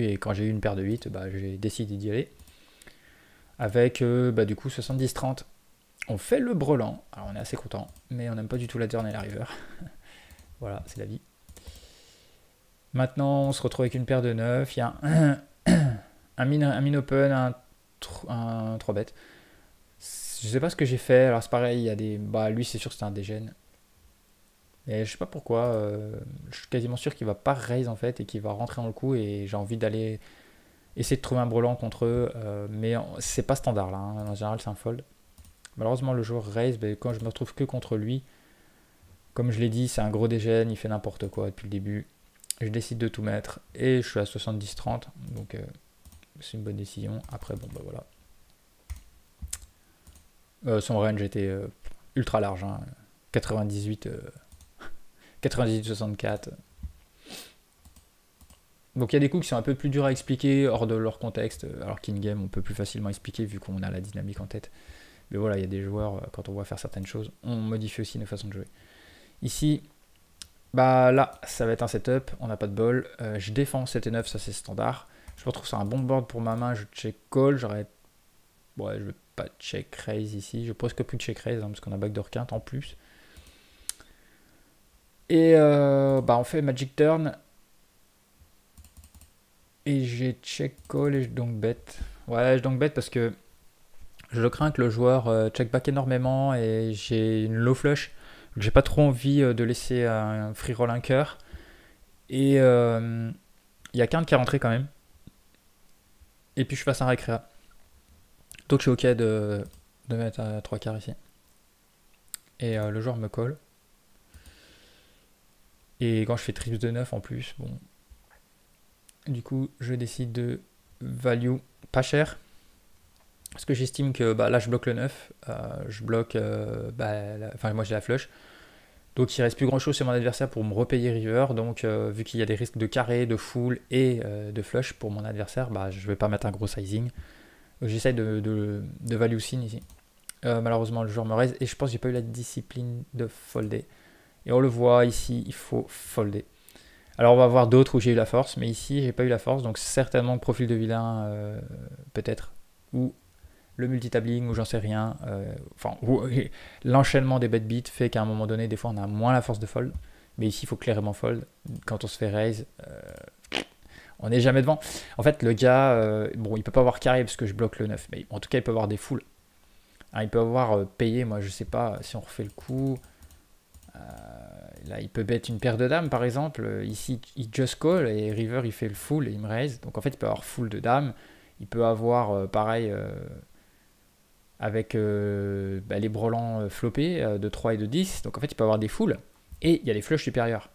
Et quand j'ai eu une paire de 8, bah, j'ai décidé d'y aller. Avec, bah, du coup, 70-30. On fait le brelan. Alors, on est assez content. Mais on n'aime pas du tout la turn et la river. Voilà, c'est la vie. Maintenant, on se retrouve avec une paire de 9. Il y a un min open, un 3 bet. Je sais pas ce que j'ai fait. Alors, c'est pareil, il y a des... Bah, lui, c'est sûr que c'était un dégène. Et je sais pas pourquoi. Je suis quasiment sûr qu'il va pas raise, en fait, et qu'il va rentrer dans le coup. Et j'ai envie d'aller essayer de trouver un brelan contre eux. Mais c'est pas standard, là. Hein. En général, c'est un fold. Malheureusement, le joueur raise, ben, quand je me retrouve que contre lui, comme je l'ai dit, c'est un gros dégène, il fait n'importe quoi depuis le début. Je décide de tout mettre et je suis à 70-30, donc c'est une bonne décision. Après, bon, bah voilà. Son range était ultra large, hein. 98, 98-64. Donc il y a des coups qui sont un peu plus durs à expliquer hors de leur contexte, alors qu'in-game on peut plus facilement expliquer vu qu'on a la dynamique en tête. Mais voilà, il y a des joueurs, quand on voit faire certaines choses, on modifie aussi nos façons de jouer. Ici, bah là, ça va être un setup, on n'a pas de bol. Je défends 7 et 9, ça c'est standard. Je me retrouve sur un bon board pour ma main, je check call, Ouais, je vais pas check raise ici, je presque plus check raise, hein, parce qu'on a backdoor quinte en plus. Et bah on fait magic turn. Et j'ai check call et je donc bet. Ouais, je donc bet parce que je crains que le joueur check back énormément et j'ai une low flush. J'ai pas trop envie de laisser un free roll un cœur. Et il y a quinte qui est rentré quand même. Et puis je fasse un récréa. Donc je suis ok de mettre à 3 quarts ici. Et le joueur me colle. Et quand je fais triple de 9 en plus, bon. Du coup, je décide de value pas cher. Parce que j'estime que bah, là je bloque le 9. Je bloque. Enfin, moi j'ai la flush. Donc il reste plus grand chose chez mon adversaire pour me repayer river. Donc vu qu'il y a des risques de carré, de full et de flush pour mon adversaire, bah, je vais pas mettre un gros sizing. Donc j'essaye de value sin ici. Malheureusement le joueur me raise et je pense que j'ai pas eu la discipline de folder. Et on le voit ici, il faut folder. Alors on va voir d'autres où j'ai eu la force, mais ici j'ai pas eu la force, donc certainement le profil de vilain peut-être, ou le multitabling, ou j'en sais rien. L'enchaînement des bet beats fait qu'à un moment donné, des fois on a moins la force de fold, mais ici il faut clairement fold. Quand on se fait raise, On n'est jamais devant. En fait, le gars, bon, il peut pas avoir carré parce que je bloque le 9, mais en tout cas, il peut avoir des foules. Alors, il peut avoir payé, moi, je sais pas si on refait le coup. Euh, Là, il peut bet une paire de dames, par exemple. Ici, il just call et river, il fait le full et il me raise. Donc, en fait, il peut avoir full de dames. Il peut avoir, pareil, avec les brelans floppés de 3 et de 10. Donc, en fait, il peut avoir des fulls. Et il y a les flushs supérieurs.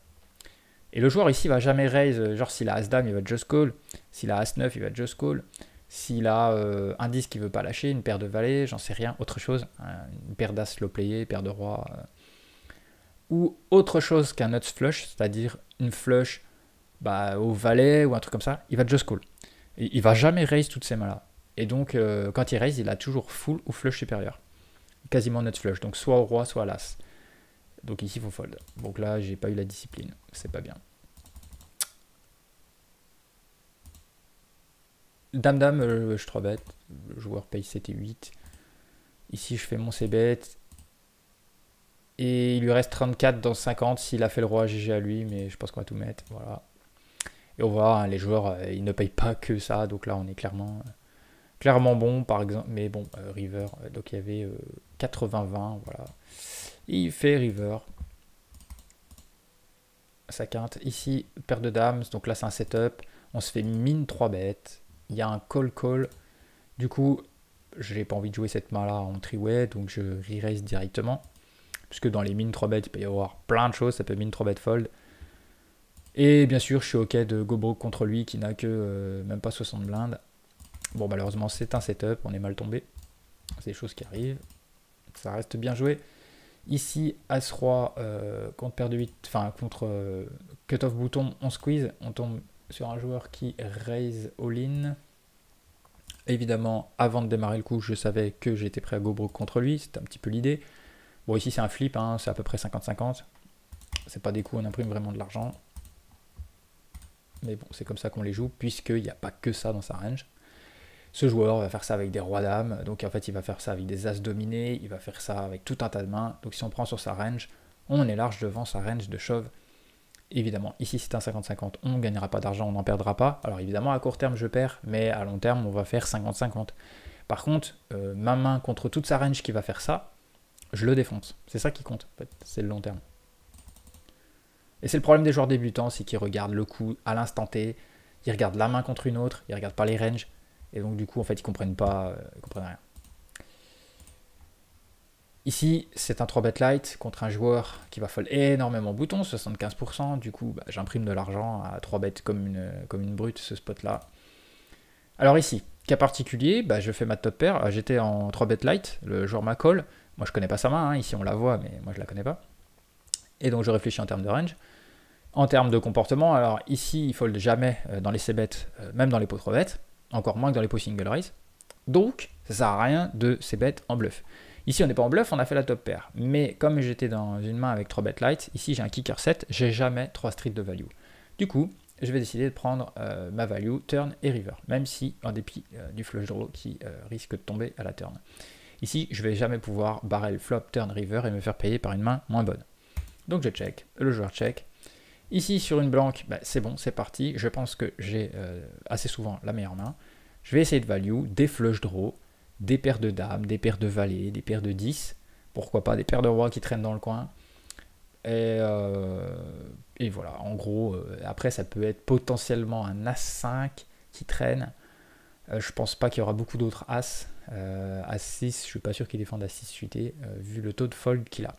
Et le joueur ici va jamais raise, genre s'il a As-Dame, il va just call. S'il a As-9, il va just call. S'il a un 10 qu'il veut pas lâcher, une paire de valets, j'en sais rien, autre chose. Une paire d'As low playé, paire de roi. Ou autre chose qu'un nuts flush, c'est-à-dire une flush au valet ou un truc comme ça, il va just call. Et il va jamais raise toutes ces mains-là. Et donc, quand il raise, il a toujours full ou flush supérieur. Quasiment nuts flush, donc soit au roi, soit à l'As. Donc ici, il faut fold. Donc là, j'ai pas eu la discipline. C'est pas bien. Dame-dame, je 3 bête. Le joueur paye 7 et 8. Ici, je fais mon c-bet. Et il lui reste 34 dans 50 s'il a fait le roi GG à lui. Mais je pense qu'on va tout mettre. Voilà. Et on voit, hein, les joueurs, ils ne payent pas que ça. Donc là, on est clairement bon, par exemple. Mais bon, river. Donc il y avait 80-20. Voilà. Il fait river. Sa quinte. Ici, paire de dames. Donc là, c'est un setup. On se fait mine 3 bêtes. Il y a un call. Du coup, je n'ai pas envie de jouer cette main-là en triway. Donc je re-raise directement. Puisque dans les mines 3 bêtes, il peut y avoir plein de choses. Ça peut mine 3 bêtes fold. Et bien sûr, je suis OK de go broke contre lui qui n'a que même pas 60 blindes. Bon, malheureusement, c'est un setup. On est mal tombé. C'est des choses qui arrivent. Ça reste bien joué. Ici, As-Roi contre paire de 8, enfin contre cut-off bouton, on squeeze, on tombe sur un joueur qui raise all-in. Évidemment, avant de démarrer le coup, je savais que j'étais prêt à go broke contre lui, c'était un petit peu l'idée. Bon, ici c'est un flip, hein, c'est à peu près 50-50. C'est pas des coups, on imprime vraiment de l'argent. Mais bon, c'est comme ça qu'on les joue, puisqu'il n'y a pas que ça dans sa range. Ce joueur va faire ça avec des rois-dames, donc en fait il va faire ça avec des as dominés, il va faire ça avec tout un tas de mains. Donc si on prend sur sa range, on est large devant sa range de shove. Évidemment, ici c'est un 50-50, on ne gagnera pas d'argent, on n'en perdra pas. Alors évidemment à court terme je perds, mais à long terme on va faire 50-50. Par contre, ma main contre toute sa range qui va faire ça, je le défonce. C'est ça qui compte, en fait, c'est le long terme. Et c'est le problème des joueurs débutants, c'est qu'ils regardent le coup à l'instant T, ils regardent la main contre une autre, ils regardent pas les ranges. Et donc du coup, en fait, ils comprennent pas, ils comprennent rien. Ici, c'est un 3-bet light contre un joueur qui va fold énormément bouton, 75%. Du coup, j'imprime de l'argent à 3 bêtes comme une brute, ce spot-là. Alors ici, cas particulier, je fais ma top pair. J'étais en 3-bet light, le joueur m'a call. Moi, je connais pas sa main, hein. Ici, on la voit, mais moi, je la connais pas. Et donc, je réfléchis en termes de range. En termes de comportement, alors ici, il fold jamais dans les c-bets, même dans les pots 3 bêtes. Encore moins que dans les pots single raise. Donc, ça sert à rien de c-bet en bluff. Ici, on n'est pas en bluff, on a fait la top pair. Mais comme j'étais dans une main avec 3 bet light, ici j'ai un kicker set, j'ai jamais 3 streets de value. Du coup, je vais décider de prendre ma value, turn et river. Même si, en dépit du flush draw qui risque de tomber à la turn. Ici, je vais jamais pouvoir barrel flop, turn, river et me faire payer par une main moins bonne. Donc je check, le joueur check. Ici, sur une blanque, c'est bon, c'est parti. Je pense que j'ai assez souvent la meilleure main. Je vais essayer de value, des flush draw, des paires de dames, des paires de valets, des paires de 10. Pourquoi pas des paires de rois qui traînent dans le coin. Et voilà, en gros, après ça peut être potentiellement un As5 qui traîne. Je pense pas qu'il y aura beaucoup d'autres As. As6, je suis pas sûr qu'il défende As6 suité, vu le taux de fold qu'il a.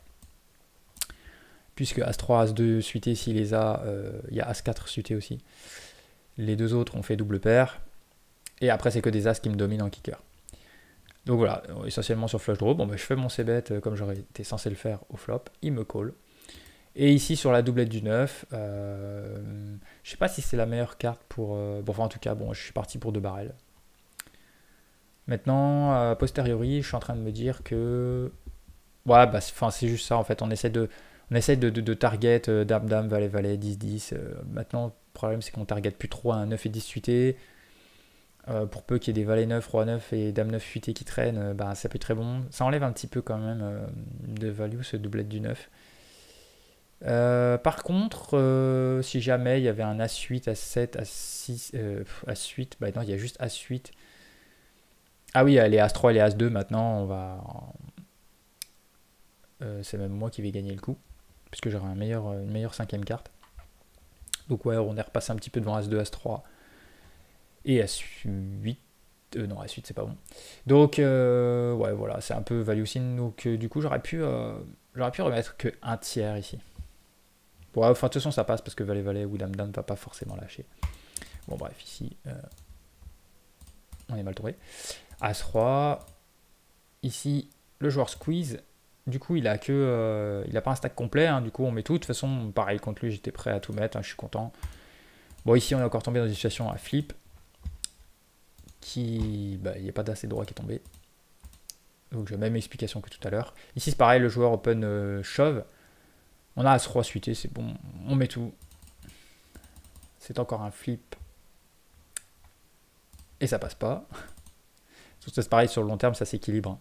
Puisque As3, As2 suité, s'il les a, il y a As4 suité aussi. Les deux autres ont fait double paire. Et après, c'est que des As qui me dominent en kicker. Donc voilà, essentiellement sur flush draw. Bon, je fais mon c-bet comme j'aurais été censé le faire au flop. Il me call. Et ici, sur la doublette du 9, je sais pas si c'est la meilleure carte pour... en tout cas, je suis parti pour 2 barrels. Maintenant, a posteriori, je suis en train de me dire que... Ouais, c'est juste ça, en fait. On essaie de target dame-dame, valet-valet, 10-10. Maintenant, le problème, c'est qu'on target plus trop un 9 et 10 suité. Pour peu qu'il y ait des valets 9, roi 9 et dame 9 fuité qui traînent, ça peut être très bon. Ça enlève un petit peu quand même de value, ce doublette du 9. Par contre, si jamais il y avait un As-8, As-7, As-6, As-8, bah non, il y a juste As-8. Ah oui, les As-3 et les As-2, maintenant, c'est même moi qui vais gagner le coup, puisque j'aurai une meilleure cinquième carte. Donc ouais, on est repassé un petit peu devant As-2, As-3 et As-8. Non, As-8, c'est pas bon. Donc, ouais, voilà, c'est un peu value sim. Donc, du coup, j'aurais pu remettre que un tiers ici. Bon, ouais, enfin, de toute façon, ça passe parce que Valet-Valet ou Dame-Dame ne va pas forcément lâcher. Bon, bref, ici, on est mal tombé. As-Roi. Ici, le joueur squeeze. Du coup, il a pas un stack complet. Hein, du coup, on met tout. De toute façon, pareil, contre lui, j'étais prêt à tout mettre. Hein, je suis content. Bon, ici, on est encore tombé dans une situation à flip. Il n'y a pas d'assez droit qui est tombé. Donc, j'ai la même explication que tout à l'heure. Ici, c'est pareil, le joueur open shove. On a As-Roi suité, c'est bon. On met tout. C'est encore un flip. Et ça passe pas. Tout ça, c'est pareil, sur le long terme, ça s'équilibre. Hein.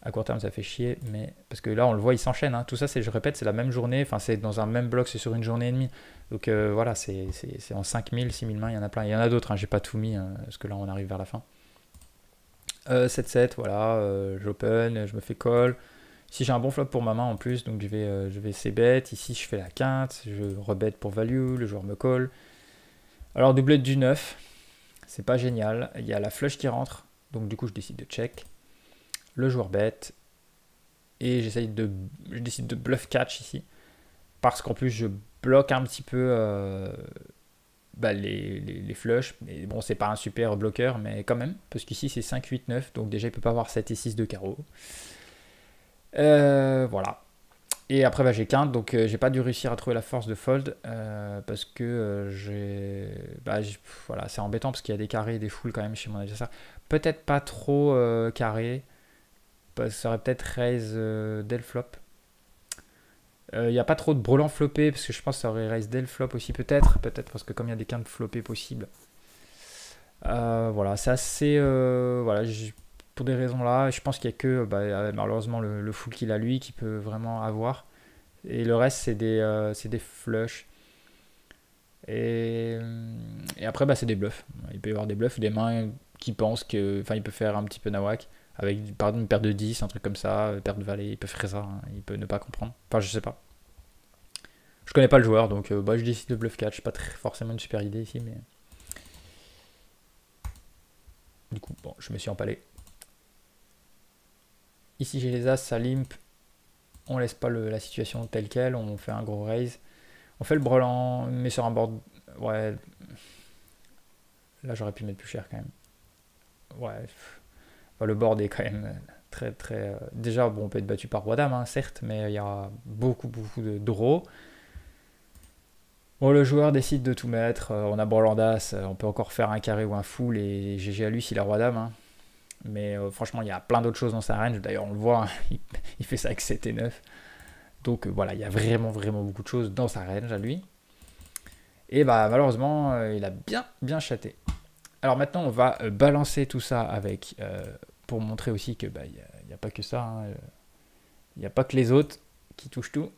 À court terme, ça fait chier, mais parce que là, on le voit, il s'enchaîne. Hein. Tout ça, je répète, c'est la même journée. Enfin, c'est dans un même bloc, c'est sur une journée et demie. Donc voilà, c'est en 5000, 6000 mains, il y en a plein. Il y en a d'autres, hein, j'ai pas tout mis, parce que là, on arrive vers la fin. 7-7, voilà, j'open, je me fais call. Ici, j'ai un bon flop pour ma main en plus, donc je vais c-bet. Ici, je fais la quinte, je rebet pour value, le joueur me call. Alors, doublette du 9, c'est pas génial. Il y a la flush qui rentre, donc du coup, je décide de check. Le joueur bet et je décide de bluff catch ici parce qu'en plus je bloque un petit peu les flushs, mais bon, c'est pas un super bloqueur, mais quand même, parce qu'ici c'est 5, 8, 9, donc déjà il peut pas avoir 7 et 6 de carreau. Voilà. Et après j'ai quinte, donc j'ai pas dû réussir à trouver la force de fold parce que voilà, c'est embêtant parce qu'il y a des carrés et des foules quand même chez mon adversaire. Peut-être pas trop carré. Ça aurait peut-être raise dès le flop. Il n'y a pas trop de brelan floppé parce que je pense que ça aurait raise dès le flop aussi peut-être parce que comme il y a des quintes floppées possibles. Voilà, c'est assez voilà, pour des raisons là, je pense qu'il n'y a que malheureusement le full qu'il a lui qui peut vraiment avoir et le reste c'est des flushs et après c'est des bluffs. Il peut y avoir des bluffs, des mains qui pensent que il peut faire un petit peu nawak. Avec par exemple une paire de 10, un truc comme ça, paire de valet, il peut faire ça, hein, il peut ne pas comprendre. Enfin, je sais pas. Je connais pas le joueur, donc je décide de bluff catch. Pas forcément une super idée ici, mais. Du coup, bon, je me suis empalé. Ici, j'ai les As, ça limp. On laisse pas la situation telle quelle, on fait un gros raise. On fait le brelan, mais sur un board. Ouais. Là, j'aurais pu mettre plus cher quand même. Ouais. Enfin, le board est quand même très très. Déjà, bon, on peut être battu par Roi-Dame, hein, certes, mais il y a beaucoup de draws. Bon, le joueur décide de tout mettre. On a Brelandas, on peut encore faire un carré ou un full et GG à lui s'il a Roi-Dame. Hein. Mais franchement, il y a plein d'autres choses dans sa range. D'ailleurs, on le voit, hein, il fait ça avec 7 et 9. Donc voilà, il y a vraiment beaucoup de choses dans sa range à lui. Et bah malheureusement, il a bien chaté. Alors maintenant, on va balancer tout ça avec pour montrer aussi que il n'y a pas que ça. Hein, il n'y a pas que les autres qui touchent tout.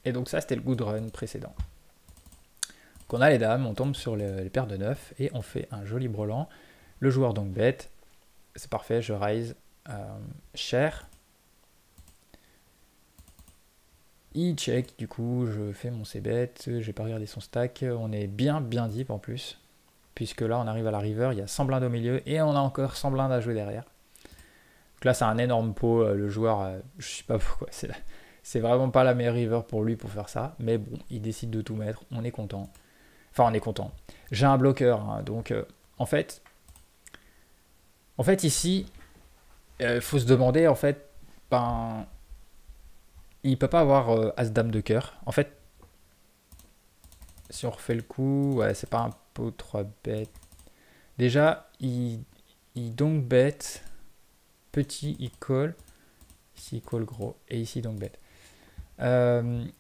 Et donc ça, c'était le good run précédent. Donc on a les dames, on tombe sur les paires de 9 et on fait un joli brelan. Le joueur donc bet. C'est parfait, je raise cher. Il check, du coup, je fais mon c-bet, j'ai pas regardé son stack. On est bien deep en plus. Puisque là, on arrive à la river, il y a 100 blindes au milieu et on a encore 100 blindes à jouer derrière. Donc là, c'est un énorme pot. Le joueur, je sais pas pourquoi, c'est vraiment pas la meilleure river pour lui pour faire ça. Mais bon, il décide de tout mettre, on est content. Enfin, on est content. J'ai un bloqueur, hein, donc en fait ici, il faut se demander, en fait, il peut pas avoir As-Dame de cœur. En fait, si on refait le coup, ouais, c'est pas un pot 3 bêtes. Déjà, il donc bet. Petit, il call. Ici, il call gros. Et ici, donc bet.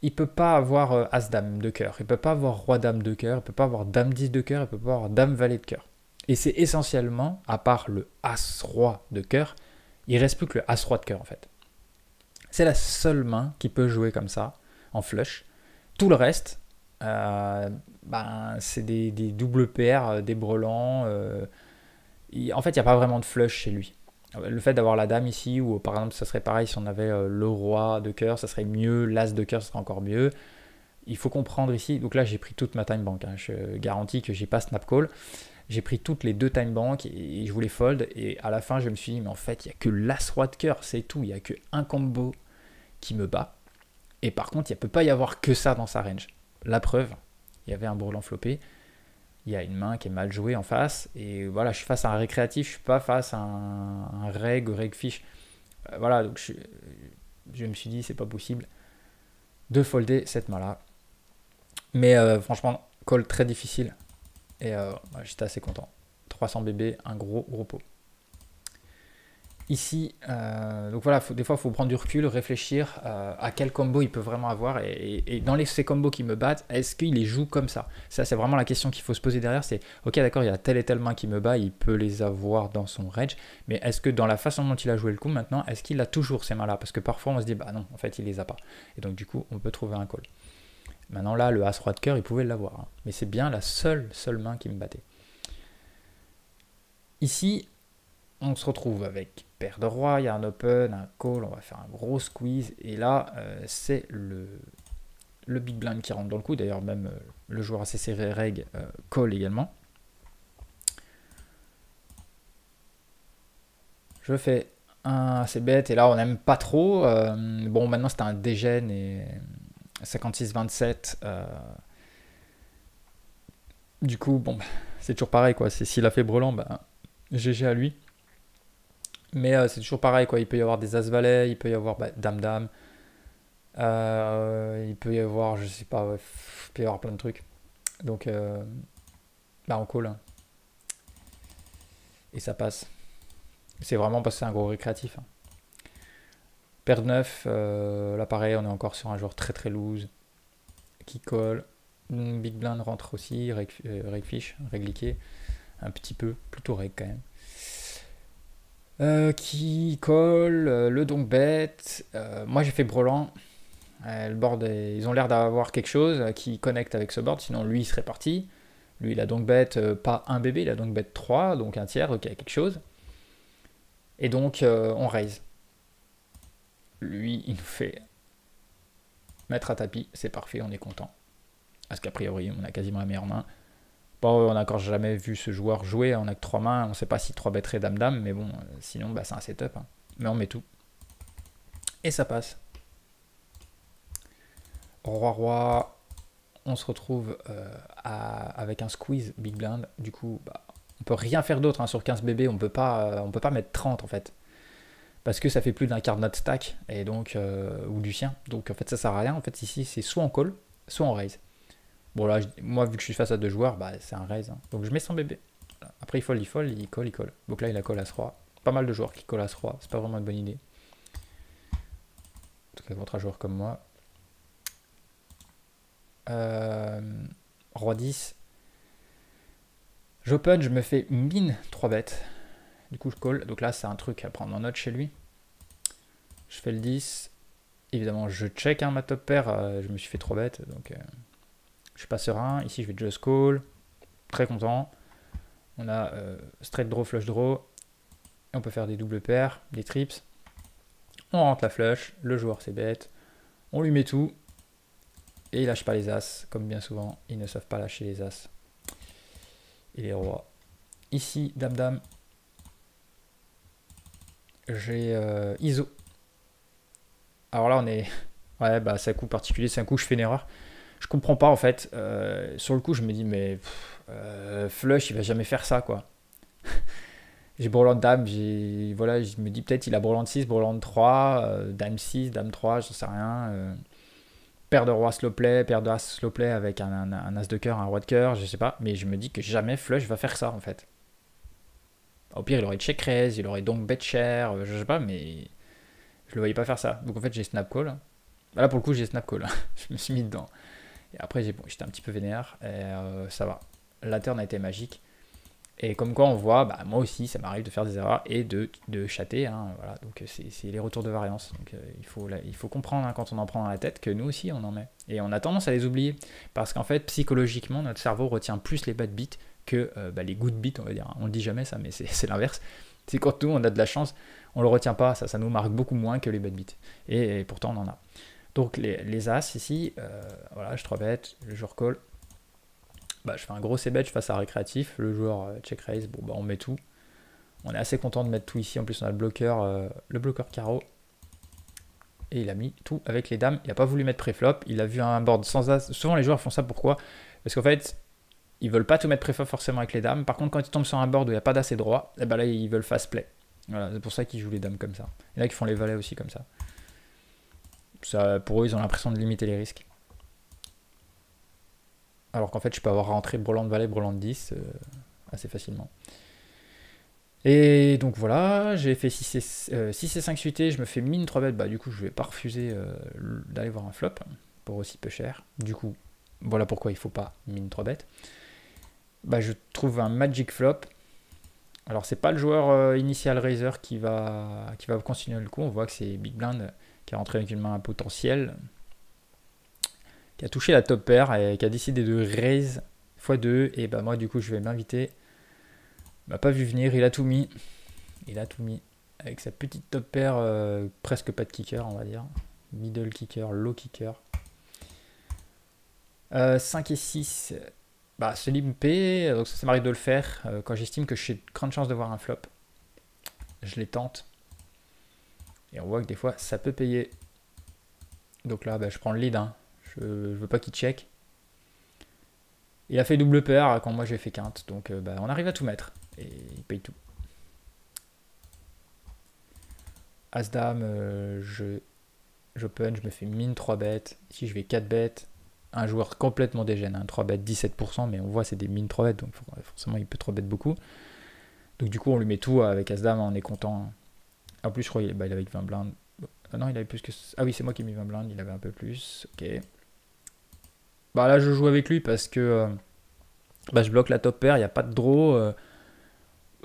Il peut pas avoir As-Dame de cœur. Il peut pas avoir Roi-Dame de cœur. Il peut pas avoir Dame 10 de cœur. Il peut pas avoir Dame-Valet de cœur. Et c'est essentiellement, à part le As-Roi de cœur, il reste plus que le As-Roi de cœur en fait. C'est la seule main qui peut jouer comme ça, en flush. Tout le reste, c'est des doubles paires, des brelans. En fait, il n'y a pas vraiment de flush chez lui. Le fait d'avoir la dame ici, ou par exemple, ça serait pareil si on avait le roi de cœur, ça serait mieux, l'as de cœur, ça serait encore mieux. Il faut comprendre ici, donc là j'ai pris toute ma time bank, hein. Je garantis que j'ai pas snap call. J'ai pris toutes les deux time bank et je voulais fold. Et à la fin, je me suis dit, mais en fait, il n'y a que l'as roi de cœur, c'est tout. Il n'y a qu'un combo qui me bat. Et par contre, il ne peut pas y avoir que ça dans sa range. La preuve, il y avait un brelan flopé. Il y a une main qui est mal jouée en face. Et voilà, je suis face à un récréatif, je ne suis pas face à un reg ou reg fish. Voilà, donc je me suis dit, c'est pas possible de folder cette main-là. Mais franchement, call très difficile. Et j'étais assez content. 300 BB, un gros pot. Ici, donc voilà, des fois il faut prendre du recul, réfléchir à quel combo il peut vraiment avoir. Et dans ces combos qui me battent, est-ce qu'il les joue comme ça? Ça, c'est vraiment la question qu'il faut se poser derrière. C'est, ok, d'accord, il y a telle et telle main qui me bat, il peut les avoir dans son range. Mais est-ce que dans la façon dont il a joué le coup maintenant, est-ce qu'il a toujours ces mains-là? Parce que parfois on se dit, bah non, en fait, il les a pas. Et donc du coup, on peut trouver un call. Maintenant là, le As-Roi de cœur, il pouvait l'avoir. Hein. Mais c'est bien la seule main qui me battait. Ici, on se retrouve avec paire de roi, il y a un open, un call, on va faire un gros squeeze. Et là, c'est le big blind qui rentre dans le coup. D'ailleurs, même le joueur assez serré reg call également. Je fais un assez bête et là, on n'aime pas trop. Bon, maintenant, c'était un dégène et 56-27. Du coup, bon, c'est toujours pareil, quoi. S'il a fait brelan, GG à lui. Mais c'est toujours pareil, quoi. Il peut y avoir des as-valet, il peut y avoir dame-dame. Il peut y avoir, je sais pas, il peut y avoir plein de trucs. Donc, on call. Hein. Et ça passe. C'est vraiment parce que c'est un gros récréatif. Hein. Paire de 9, là pareil, on est encore sur un joueur très très loose. Qui colle. Big blind rentre aussi, reg fish, reg liqué. Un petit peu, plutôt reg quand même. Qui colle, le donc bête. Moi j'ai fait brelan. Le board, ils ont l'air d'avoir quelque chose qui connecte avec ce board, sinon lui il serait parti. Lui il a donc bête pas un bébé, il a donc bête 3, donc un tiers, donc il y a quelque chose. Et donc on raise. Lui il nous fait mettre à tapis, c'est parfait, on est content. Parce qu'a priori on a quasiment la meilleure main. Bon, on n'a encore jamais vu ce joueur jouer, on a que 3 mains, on ne sait pas si 3 bêterait dame-dame, mais bon, sinon c'est un setup. Hein. Mais on met tout. Et ça passe. Roi-roi, on se retrouve avec un squeeze big blind. Du coup, on peut rien faire d'autre hein, sur 15 BB, on peut pas mettre 30 en fait. Parce que ça fait plus d'un quart de notre stack, et donc, ou du sien. Donc en fait ça sert à rien. En fait ici c'est soit en call, soit en raise. Bon là, moi vu que je suis face à deux joueurs, c'est un raise. Hein. Donc je mets 100 BB. Après il fold, il colle. Donc là il a call As-Roi. Pas mal de joueurs qui collent As-Roi, c'est pas vraiment une bonne idée. En tout cas contre un joueur comme moi. Roi 10. J'open, je me fais mine 3 bêtes. Du coup je call. Donc là c'est un truc à prendre en note chez lui. Je fais le 10. Évidemment je check ma top pair. Je me suis fait 3 bêtes. Donc je suis pas serein. Ici je vais just call. Très content. On a straight draw, flush draw. Et on peut faire des doubles paires, des trips. On rentre la flush. Le joueur c'est bête. On lui met tout. Et il lâche pas les as, comme bien souvent, ils ne savent pas lâcher les as. Et les rois. Ici, dame-dame. J'ai ISO. Alors là, on est... Ouais, c'est un coup particulier, c'est un coup, je fais une erreur. Je comprends pas, en fait. Sur le coup, je me dis, mais... Flush, il va jamais faire ça, quoi. J'ai brelan de dame, voilà, je me dis peut-être il a brelan de 6, brelan de 3, dame 6, dame 3, j'en sais rien. Paire de roi slow play, paire de as slow play avec un as de cœur, un roi de cœur, je sais pas. Mais je me dis que jamais flush va faire ça en fait. Au pire, il aurait check raise, il aurait donc bet cher, je sais pas, mais je le voyais pas faire ça. Donc en fait, j'ai snap call. Là pour le coup, j'ai snap call. Je me suis mis dedans. Et après, j'étais un petit peu vénère. Et ça va. La turn a été magique. Et comme quoi on voit, bah, moi aussi ça m'arrive de faire des erreurs et de chatter, hein, voilà. Donc c'est les retours de variance. Donc il faut comprendre, hein, quand on en prend dans la tête que nous aussi on en met. Et on a tendance à les oublier parce qu'en fait psychologiquement notre cerveau retient plus les bad beats que bah, les good beats, on va dire. On le dit jamais ça, mais c'est l'inverse. C'est quand nous on a de la chance, on le retient pas, ça nous marque beaucoup moins que les bad beats. Et pourtant on en a. Donc les As ici, voilà, je 3 bêtes, le joueur call. Bah, je fais un gros c-bet, je fasse à récréatif, le joueur check raise, bon bah on met tout. On est assez content de mettre tout ici, en plus on a le bloqueur carreau. Et il a mis tout avec les dames, il n'a pas voulu mettre préflop, il a vu un board sans as. Souvent les joueurs font ça, pourquoi? Parce qu'en fait, ils veulent pas tout mettre préflop forcément avec les dames, par contre quand ils tombent sur un board où il n'y a pas d'as et droit, et bah là ils veulent fast play. Voilà, c'est pour ça qu'ils jouent les dames comme ça. Il y en a qui font les valets aussi comme ça. Pour eux, ils ont l'impression de limiter les risques. Alors qu'en fait, je peux avoir rentré brelan de valet, brelan de 10 assez facilement. Et donc voilà, j'ai fait 6 et 5 suité, je me fais mine 3 bêtes, bah du coup je vais pas refuser d'aller voir un flop, pour aussi peu cher. Du coup, voilà pourquoi il faut pas mine 3 bêtes. Bah je trouve un magic flop. Alors c'est pas le joueur initial raiser qui va continuer le coup, on voit que c'est Big Blind qui est rentré avec une main potentielle, qui a touché la top pair et qui a décidé de raise x2, et bah moi du coup je vais m'inviter. Il m'a pas vu venir, il a tout mis. Il a tout mis. Avec sa petite top pair, presque pas de kicker on va dire. Middle kicker, low kicker. 5 et 6, bah c'est limpé, donc ça m'arrive de le faire quand j'estime que j'ai de grandes chances de voir un flop. Je les tente. Et on voit que des fois ça peut payer. Donc là bah, je prends le lead, hein. Je veux pas qu'il check. Il a fait double paire quand moi j'ai fait quinte, donc bah, on arrive à tout mettre. Et il paye tout. As-Dame, j'open, je me fais mine 3 bêtes. Ici je vais 4 bêtes. Un joueur complètement dégène, hein. 3 bêtes 17%, mais on voit c'est des mines 3 bêtes, donc forcément il peut 3 bêtes beaucoup. Donc du coup on lui met tout avec As-Dame, on est content. En plus je crois qu'il avait 20 blindes. Non, il avait plus que... Ah oui, c'est moi qui ai mis 20 blindes, il avait un peu plus. Ok. Bah là je joue avec lui parce que bah, je bloque la top pair, il n'y a pas de draw.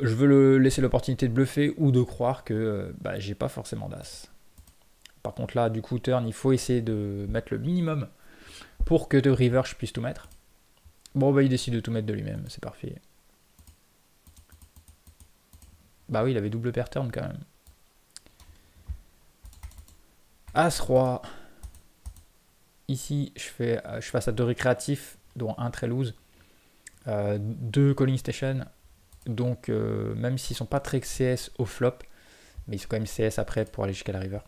Je veux laisser l'opportunité de bluffer ou de croire que bah, j'ai pas forcément d'as. Par contre là, du coup, turn, il faut essayer de mettre le minimum pour que de river je puisse tout mettre. Bon, bah il décide de tout mettre de lui-même, c'est parfait. Bah oui, il avait double pair turn quand même. As-Roi. Ici, je face à 2 récréatifs, dont un très loose. 2 calling station. Donc, même s'ils sont pas très CS au flop, mais ils sont quand même CS après pour aller jusqu'à la river.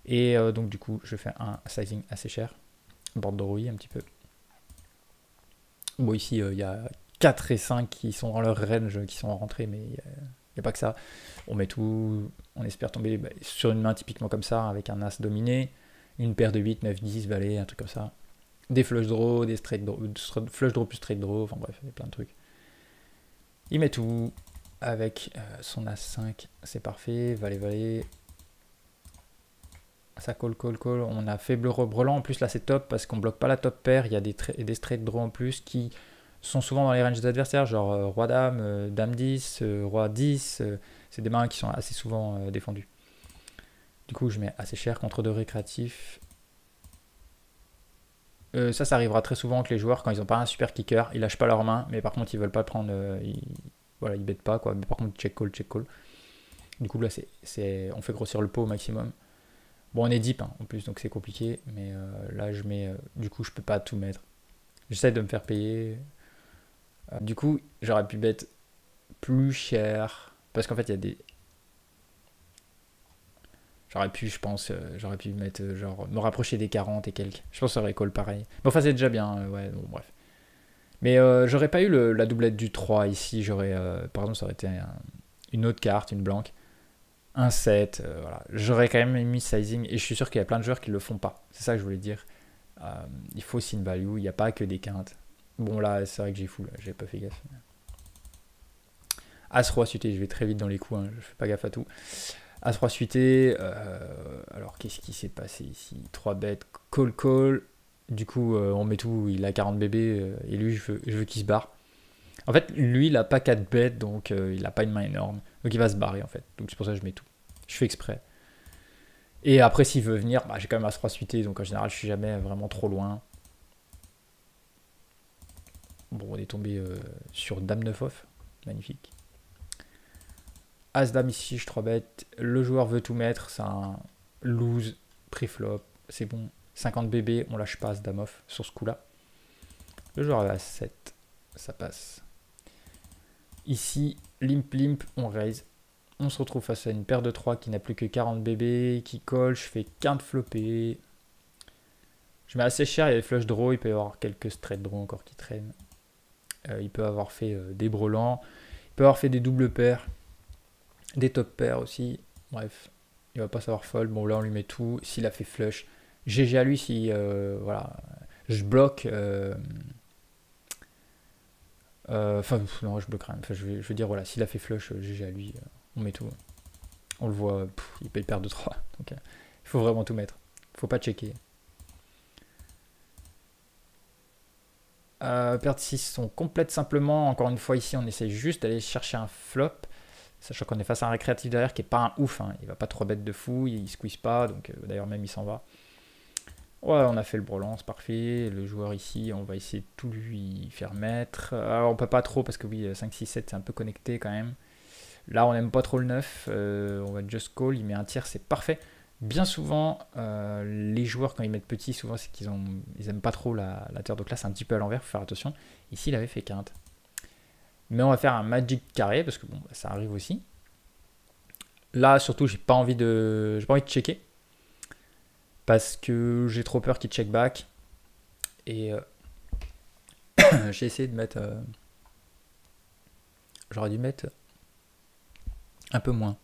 Et donc, du coup, je fais un sizing assez cher. Board de rouille un petit peu. Bon, ici, il y a 4 et 5 qui sont dans leur range, qui sont rentrés, mais il n'y a pas que ça. On met tout, on espère tomber sur une main typiquement comme ça, avec un as dominé, une paire de 8, 9, 10, valet, un truc comme ça. Des flush draw, des straight draw, flush draw plus straight draw, enfin bref, il y a plein de trucs. Il met tout avec son as 5, c'est parfait, valet, valet. Ça call, call, call. On a faible brelan. En plus, là, c'est top parce qu'on bloque pas la top pair. Il y a des straight draw en plus qui sont souvent dans les ranges des adversaires, genre roi-dame, dame 10, roi 10. C'est des mains qui sont assez souvent défendues. Du coup, je mets assez cher contre 2 récréatifs. Ça arrivera très souvent que les joueurs, quand ils n'ont pas un super kicker, ils lâchent pas leur main, mais par contre, ils veulent pas le prendre. Voilà, ils bêtent pas, quoi. Mais par contre, check call, check call. Du coup, là, on fait grossir le pot au maximum. Bon, on est deep, hein, en plus, donc c'est compliqué. Mais là, je mets... du coup, je peux pas tout mettre. J'essaie de me faire payer. Du coup, j'aurais pu bet plus cher. Parce qu'en fait, il y a des... J'aurais pu, je pense, j'aurais pu mettre, genre, me rapprocher des 40 et quelques. Je pense que ça aurait call pareil. Mais enfin, c'est déjà bien, ouais, bon, bref. Mais j'aurais pas eu la doublette du 3 ici. J'aurais, par exemple, ça aurait été une autre carte, une blanque. Un 7, voilà. J'aurais quand même mis sizing, et je suis sûr qu'il y a plein de joueurs qui le font pas. C'est ça que je voulais dire. Il faut sin value, il n'y a pas que des quintes. Bon là, c'est vrai que j'ai fou, j'ai pas fait gaffe. As-Roi suité, je vais très vite dans les coups, hein, je fais pas gaffe à tout. As-Roi suité, alors qu'est-ce qui s'est passé ici? 3 bêtes, call call. Du coup, on met tout, il a 40 bébés, et lui, je veux qu'il se barre. En fait, lui, il a pas 4 bêtes, donc il a pas une main énorme. Donc il va se barrer, en fait. Donc c'est pour ça que je mets tout. Je fais exprès. Et après, s'il veut venir, bah, j'ai quand même As-3 suité, donc en général, je suis jamais vraiment trop loin. Bon, on est tombé sur Dame 9 off. Magnifique. As-Dame ici, je 3 bêtes. Le joueur veut tout mettre, c'est un lose, pré-flop, c'est bon. 50 bébés, on lâche pas As-Dame off sur ce coup-là. Le joueur a As-7, ça passe. Ici, limp, on raise. On se retrouve face à une paire de 3 qui n'a plus que 40 bébés, qui colle, je fais quinte floppé. Je mets assez cher, il y a les flush draw, il peut y avoir quelques straight draw encore qui traînent. Il peut avoir fait des brelans, il peut avoir fait des doubles paires, des top paires aussi. Bref, il va pas savoir fold. Bon, là on lui met tout. S'il a fait flush, GG à lui si voilà, je bloque. Enfin, non, je bloque rien. Enfin, je veux dire, voilà, s'il a fait flush, GG à lui, on met tout. On le voit, il paye paire de 3. Donc, il faut vraiment tout mettre. Faut pas checker. Paire de 6 sont complètes simplement. Encore une fois, ici, on essaye juste d'aller chercher un flop. Sachant qu'on est face à un récréatif derrière qui est pas un ouf. Hein. Il va pas 3 bêtes de fou, il squeeze pas. Donc, d'ailleurs, même il s'en va. Ouais, on a fait le brelan, c'est parfait. Le joueur ici, on va essayer de tout lui faire mettre. Alors, on peut pas trop parce que oui, 5, 6, 7, c'est un peu connecté quand même. Là, on n'aime pas trop le 9. On va just call. Il met un tiers, c'est parfait. Bien souvent, les joueurs, quand ils mettent petit, souvent, c'est qu'ils aiment pas trop la terre. Donc là, c'est un petit peu à l'envers, faut faire attention. Ici, il avait fait quinte. Mais on va faire un magic carré parce que bon, ça arrive aussi. Là, surtout, j'ai pas envie de checker. Parce que j'ai trop peur qu'il check back. Et j'ai essayé de mettre... j'aurais dû mettre un peu moins.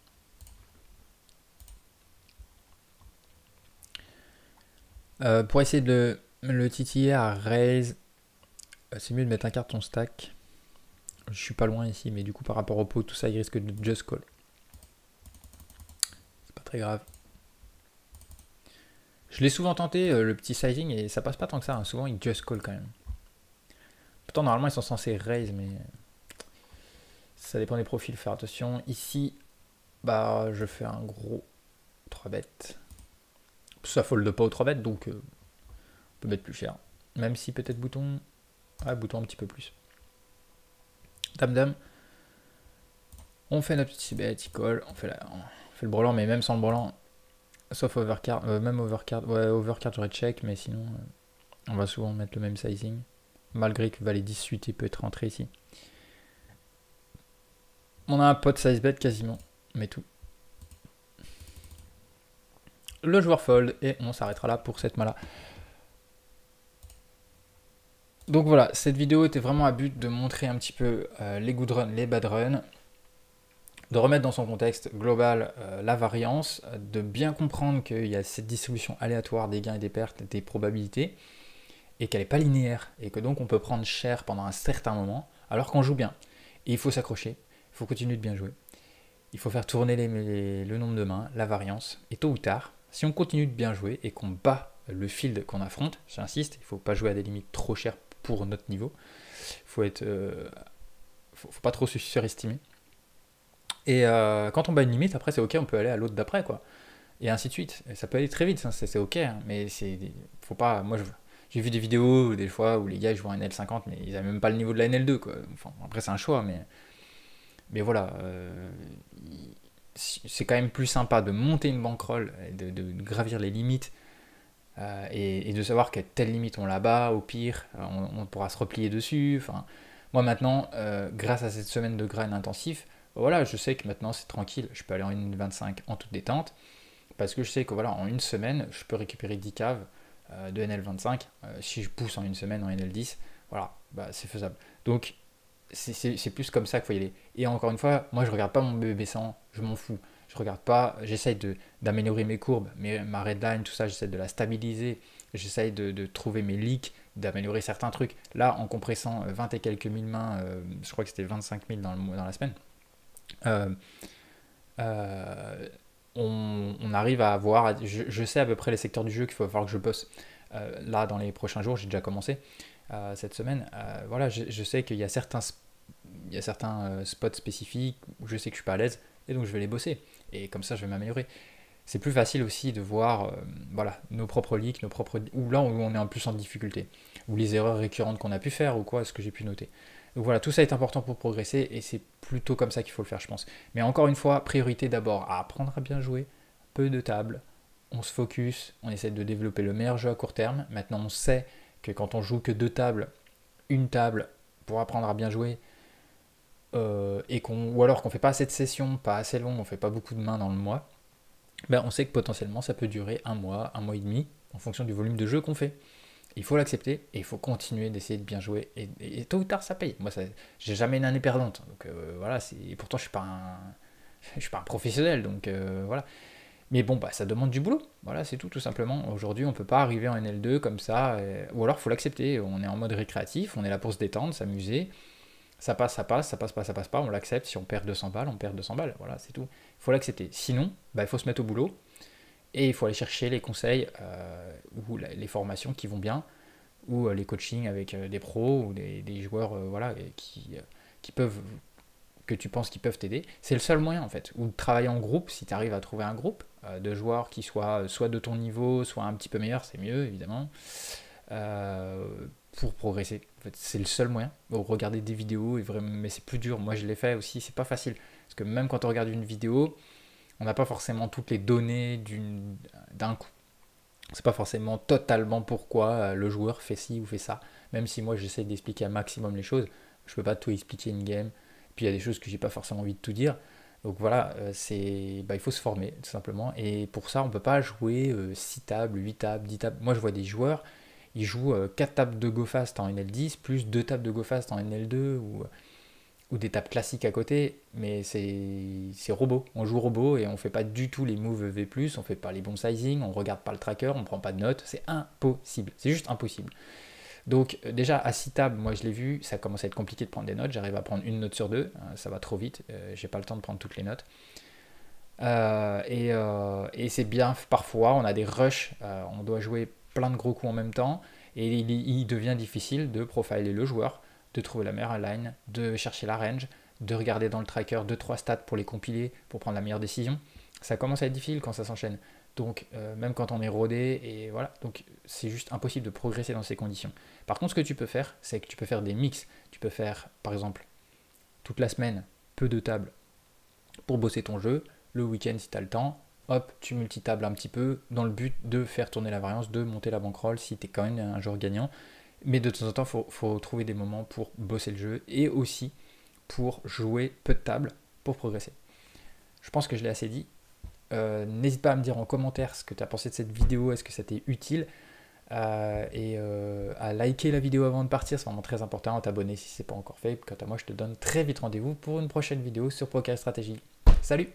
Pour essayer de le titiller à raise, c'est mieux de mettre un carton stack. Je suis pas loin ici, mais du coup par rapport au pot, tout ça, il risque de just call. C'est pas très grave. Je l'ai souvent tenté, le petit sizing, et ça passe pas tant que ça. Hein. Souvent, il just call quand même. Pourtant, normalement, ils sont censés raise, mais ça dépend des profils. Faire attention. Ici, bah, je fais un gros 3 bêtes. Ça fold pas aux 3 bêtes, donc on peut mettre plus cher. Même si peut-être bouton... Ouais, bouton un petit peu plus. Dame. On fait notre petit bet, il colle. On fait le brelan, mais même sans le brelan... Sauf overcard, même overcard, ouais, overcard j'aurais check, mais sinon on va souvent mettre le même sizing, malgré que valet 18 il peut être rentré ici. On a un pot size bet quasiment, mais tout. Le joueur fold et on s'arrêtera là pour cette main-là. Donc voilà, cette vidéo était vraiment à but de montrer un petit peu les good runs, les bad runs, de remettre dans son contexte global la variance, de bien comprendre qu'il y a cette distribution aléatoire des gains et des pertes, des probabilités, et qu'elle n'est pas linéaire, et que donc on peut prendre cher pendant un certain moment, alors qu'on joue bien. Et il faut s'accrocher, il faut continuer de bien jouer, il faut faire tourner le nombre de mains, la variance, et tôt ou tard, si on continue de bien jouer et qu'on bat le field qu'on affronte, j'insiste, il ne faut pas jouer à des limites trop chères pour notre niveau, faut pas trop se surestimer. Et quand on bat une limite, après c'est ok, on peut aller à l'autre d'après, quoi. Et ainsi de suite. Et ça peut aller très vite, hein, c'est ok, hein, mais faut pas. Moi, j'ai vu des vidéos des fois où les gars ils jouent en NL50, mais ils n'avaient même pas le niveau de la NL2, quoi. Enfin, après, c'est un choix, mais voilà. C'est quand même plus sympa de monter une bankroll, et de gravir les limites, et de savoir qu'à telle limite on la bat, au pire, on pourra se replier dessus. Enfin, moi maintenant, grâce à cette semaine de grind intensif, voilà, je sais que maintenant c'est tranquille, je peux aller en N25 en toute détente, parce que je sais que voilà, en une semaine, je peux récupérer 10 caves de NL25, si je pousse en une semaine en NL10, voilà, bah, c'est faisable. Donc c'est plus comme ça qu'il faut y aller. Et encore une fois, moi je regarde pas mon BB100, je m'en fous. Je regarde pas, j'essaye d'améliorer mes courbes, ma redline, tout ça, j'essaie de la stabiliser, j'essaye de trouver mes leaks, d'améliorer certains trucs. Là, en compressant 20 et quelques mille mains, je crois que c'était 25 000 dans la semaine, on arrive à avoir, je sais à peu près les secteurs du jeu qu'il va falloir que je bosse. Là, dans les prochains jours, j'ai déjà commencé cette semaine. Voilà, je sais qu'il y a certains il y a certains spots spécifiques où je sais que je suis pas à l'aise, et donc je vais les bosser. Et comme ça, je vais m'améliorer. C'est plus facile aussi de voir voilà, nos propres leaks, ou là où on est en plus en difficulté, ou les erreurs récurrentes qu'on a pu faire, ou quoi, ce que j'ai pu noter. Donc voilà, tout ça est important pour progresser, et c'est plutôt comme ça qu'il faut le faire, je pense. Mais encore une fois, priorité d'abord à apprendre à bien jouer, peu de tables, on se focus, on essaie de développer le meilleur jeu à court terme. Maintenant, on sait que quand on joue que 2 tables, une table pour apprendre à bien jouer, ou alors qu'on fait pas assez de sessions, pas assez long, on fait pas beaucoup de mains dans le mois, ben on sait que potentiellement ça peut durer un mois et demi, en fonction du volume de jeu qu'on fait. Il faut l'accepter et il faut continuer d'essayer de bien jouer. Et tôt ou tard, ça paye. Moi, j'ai jamais une année perdante. Donc voilà, et pourtant, je suis pas un professionnel. Donc voilà. Mais bon, bah, ça demande du boulot. Voilà, c'est tout simplement. Aujourd'hui, on peut pas arriver en NL2 comme ça. Ou alors, il faut l'accepter. On est en mode récréatif, on est là pour se détendre, s'amuser. Ça passe, ça passe pas, on l'accepte. Si on perd 200 balles, on perd 200 balles. Voilà, c'est tout. Il faut l'accepter. Sinon, bah, il faut se mettre au boulot. Et il faut aller chercher les conseils ou les formations qui vont bien, ou les coachings avec des pros ou des joueurs voilà, qui peuvent, que tu penses qu'ils peuvent t'aider. C'est le seul moyen en fait. Ou de travailler en groupe, si tu arrives à trouver un groupe de joueurs qui soient soit de ton niveau, soit un petit peu meilleur, c'est mieux évidemment, pour progresser. En fait, c'est le seul moyen. Bon, regarder des vidéos, mais c'est plus dur. Moi je l'ai fait aussi, c'est pas facile. Parce que même quand on regarde une vidéo, on n'a pas forcément toutes les données d'un coup. C'est pas forcément totalement pourquoi le joueur fait ci ou fait ça. Même si moi j'essaie d'expliquer un maximum les choses, je peux pas tout expliquer in-game. Puis il y a des choses que j'ai pas forcément envie de tout dire. Donc voilà, il faut se former tout simplement. Et pour ça, on peut pas jouer 6 tables, 8 tables, 10 tables. Moi je vois des joueurs, ils jouent 4 tables de Go Fast en NL10, plus 2 tables de Go Fast en NL2, ou des tables classiques à côté, mais c'est robot. On joue robot et on fait pas du tout les moves V+, on fait pas les bons sizing, on regarde pas le tracker, on prend pas de notes, c'est impossible, c'est juste impossible. Donc déjà à 6 tables, moi je l'ai vu, ça commence à être compliqué de prendre des notes, j'arrive à prendre une note sur deux, ça va trop vite, j'ai pas le temps de prendre toutes les notes. Et c'est bien, parfois on a des rushs, on doit jouer plein de gros coups en même temps, et il devient difficile de profiler le joueur, de trouver la meilleure line, de chercher la range, de regarder dans le tracker 2-3 stats pour les compiler, pour prendre la meilleure décision. Ça commence à être difficile quand ça s'enchaîne. Donc même quand on est rodé, et voilà, donc c'est juste impossible de progresser dans ces conditions. Par contre, ce que tu peux faire, c'est que tu peux faire des mix. Tu peux faire, par exemple, toute la semaine, peu de tables pour bosser ton jeu. Le week-end, si tu as le temps, hop, tu multitables un petit peu dans le but de faire tourner la variance, de monter la bankroll si tu es quand même un joueur gagnant. Mais de temps en temps, il faut trouver des moments pour bosser le jeu et aussi pour jouer peu de tables pour progresser. Je pense que je l'ai assez dit. N'hésite pas à me dire en commentaire ce que tu as pensé de cette vidéo, est-ce que ça t'est utile, et à liker la vidéo avant de partir, c'est vraiment très important, à t'abonner si ce n'est pas encore fait. Quant à moi, je te donne très vite rendez-vous pour une prochaine vidéo sur Poker Stratégie. Salut!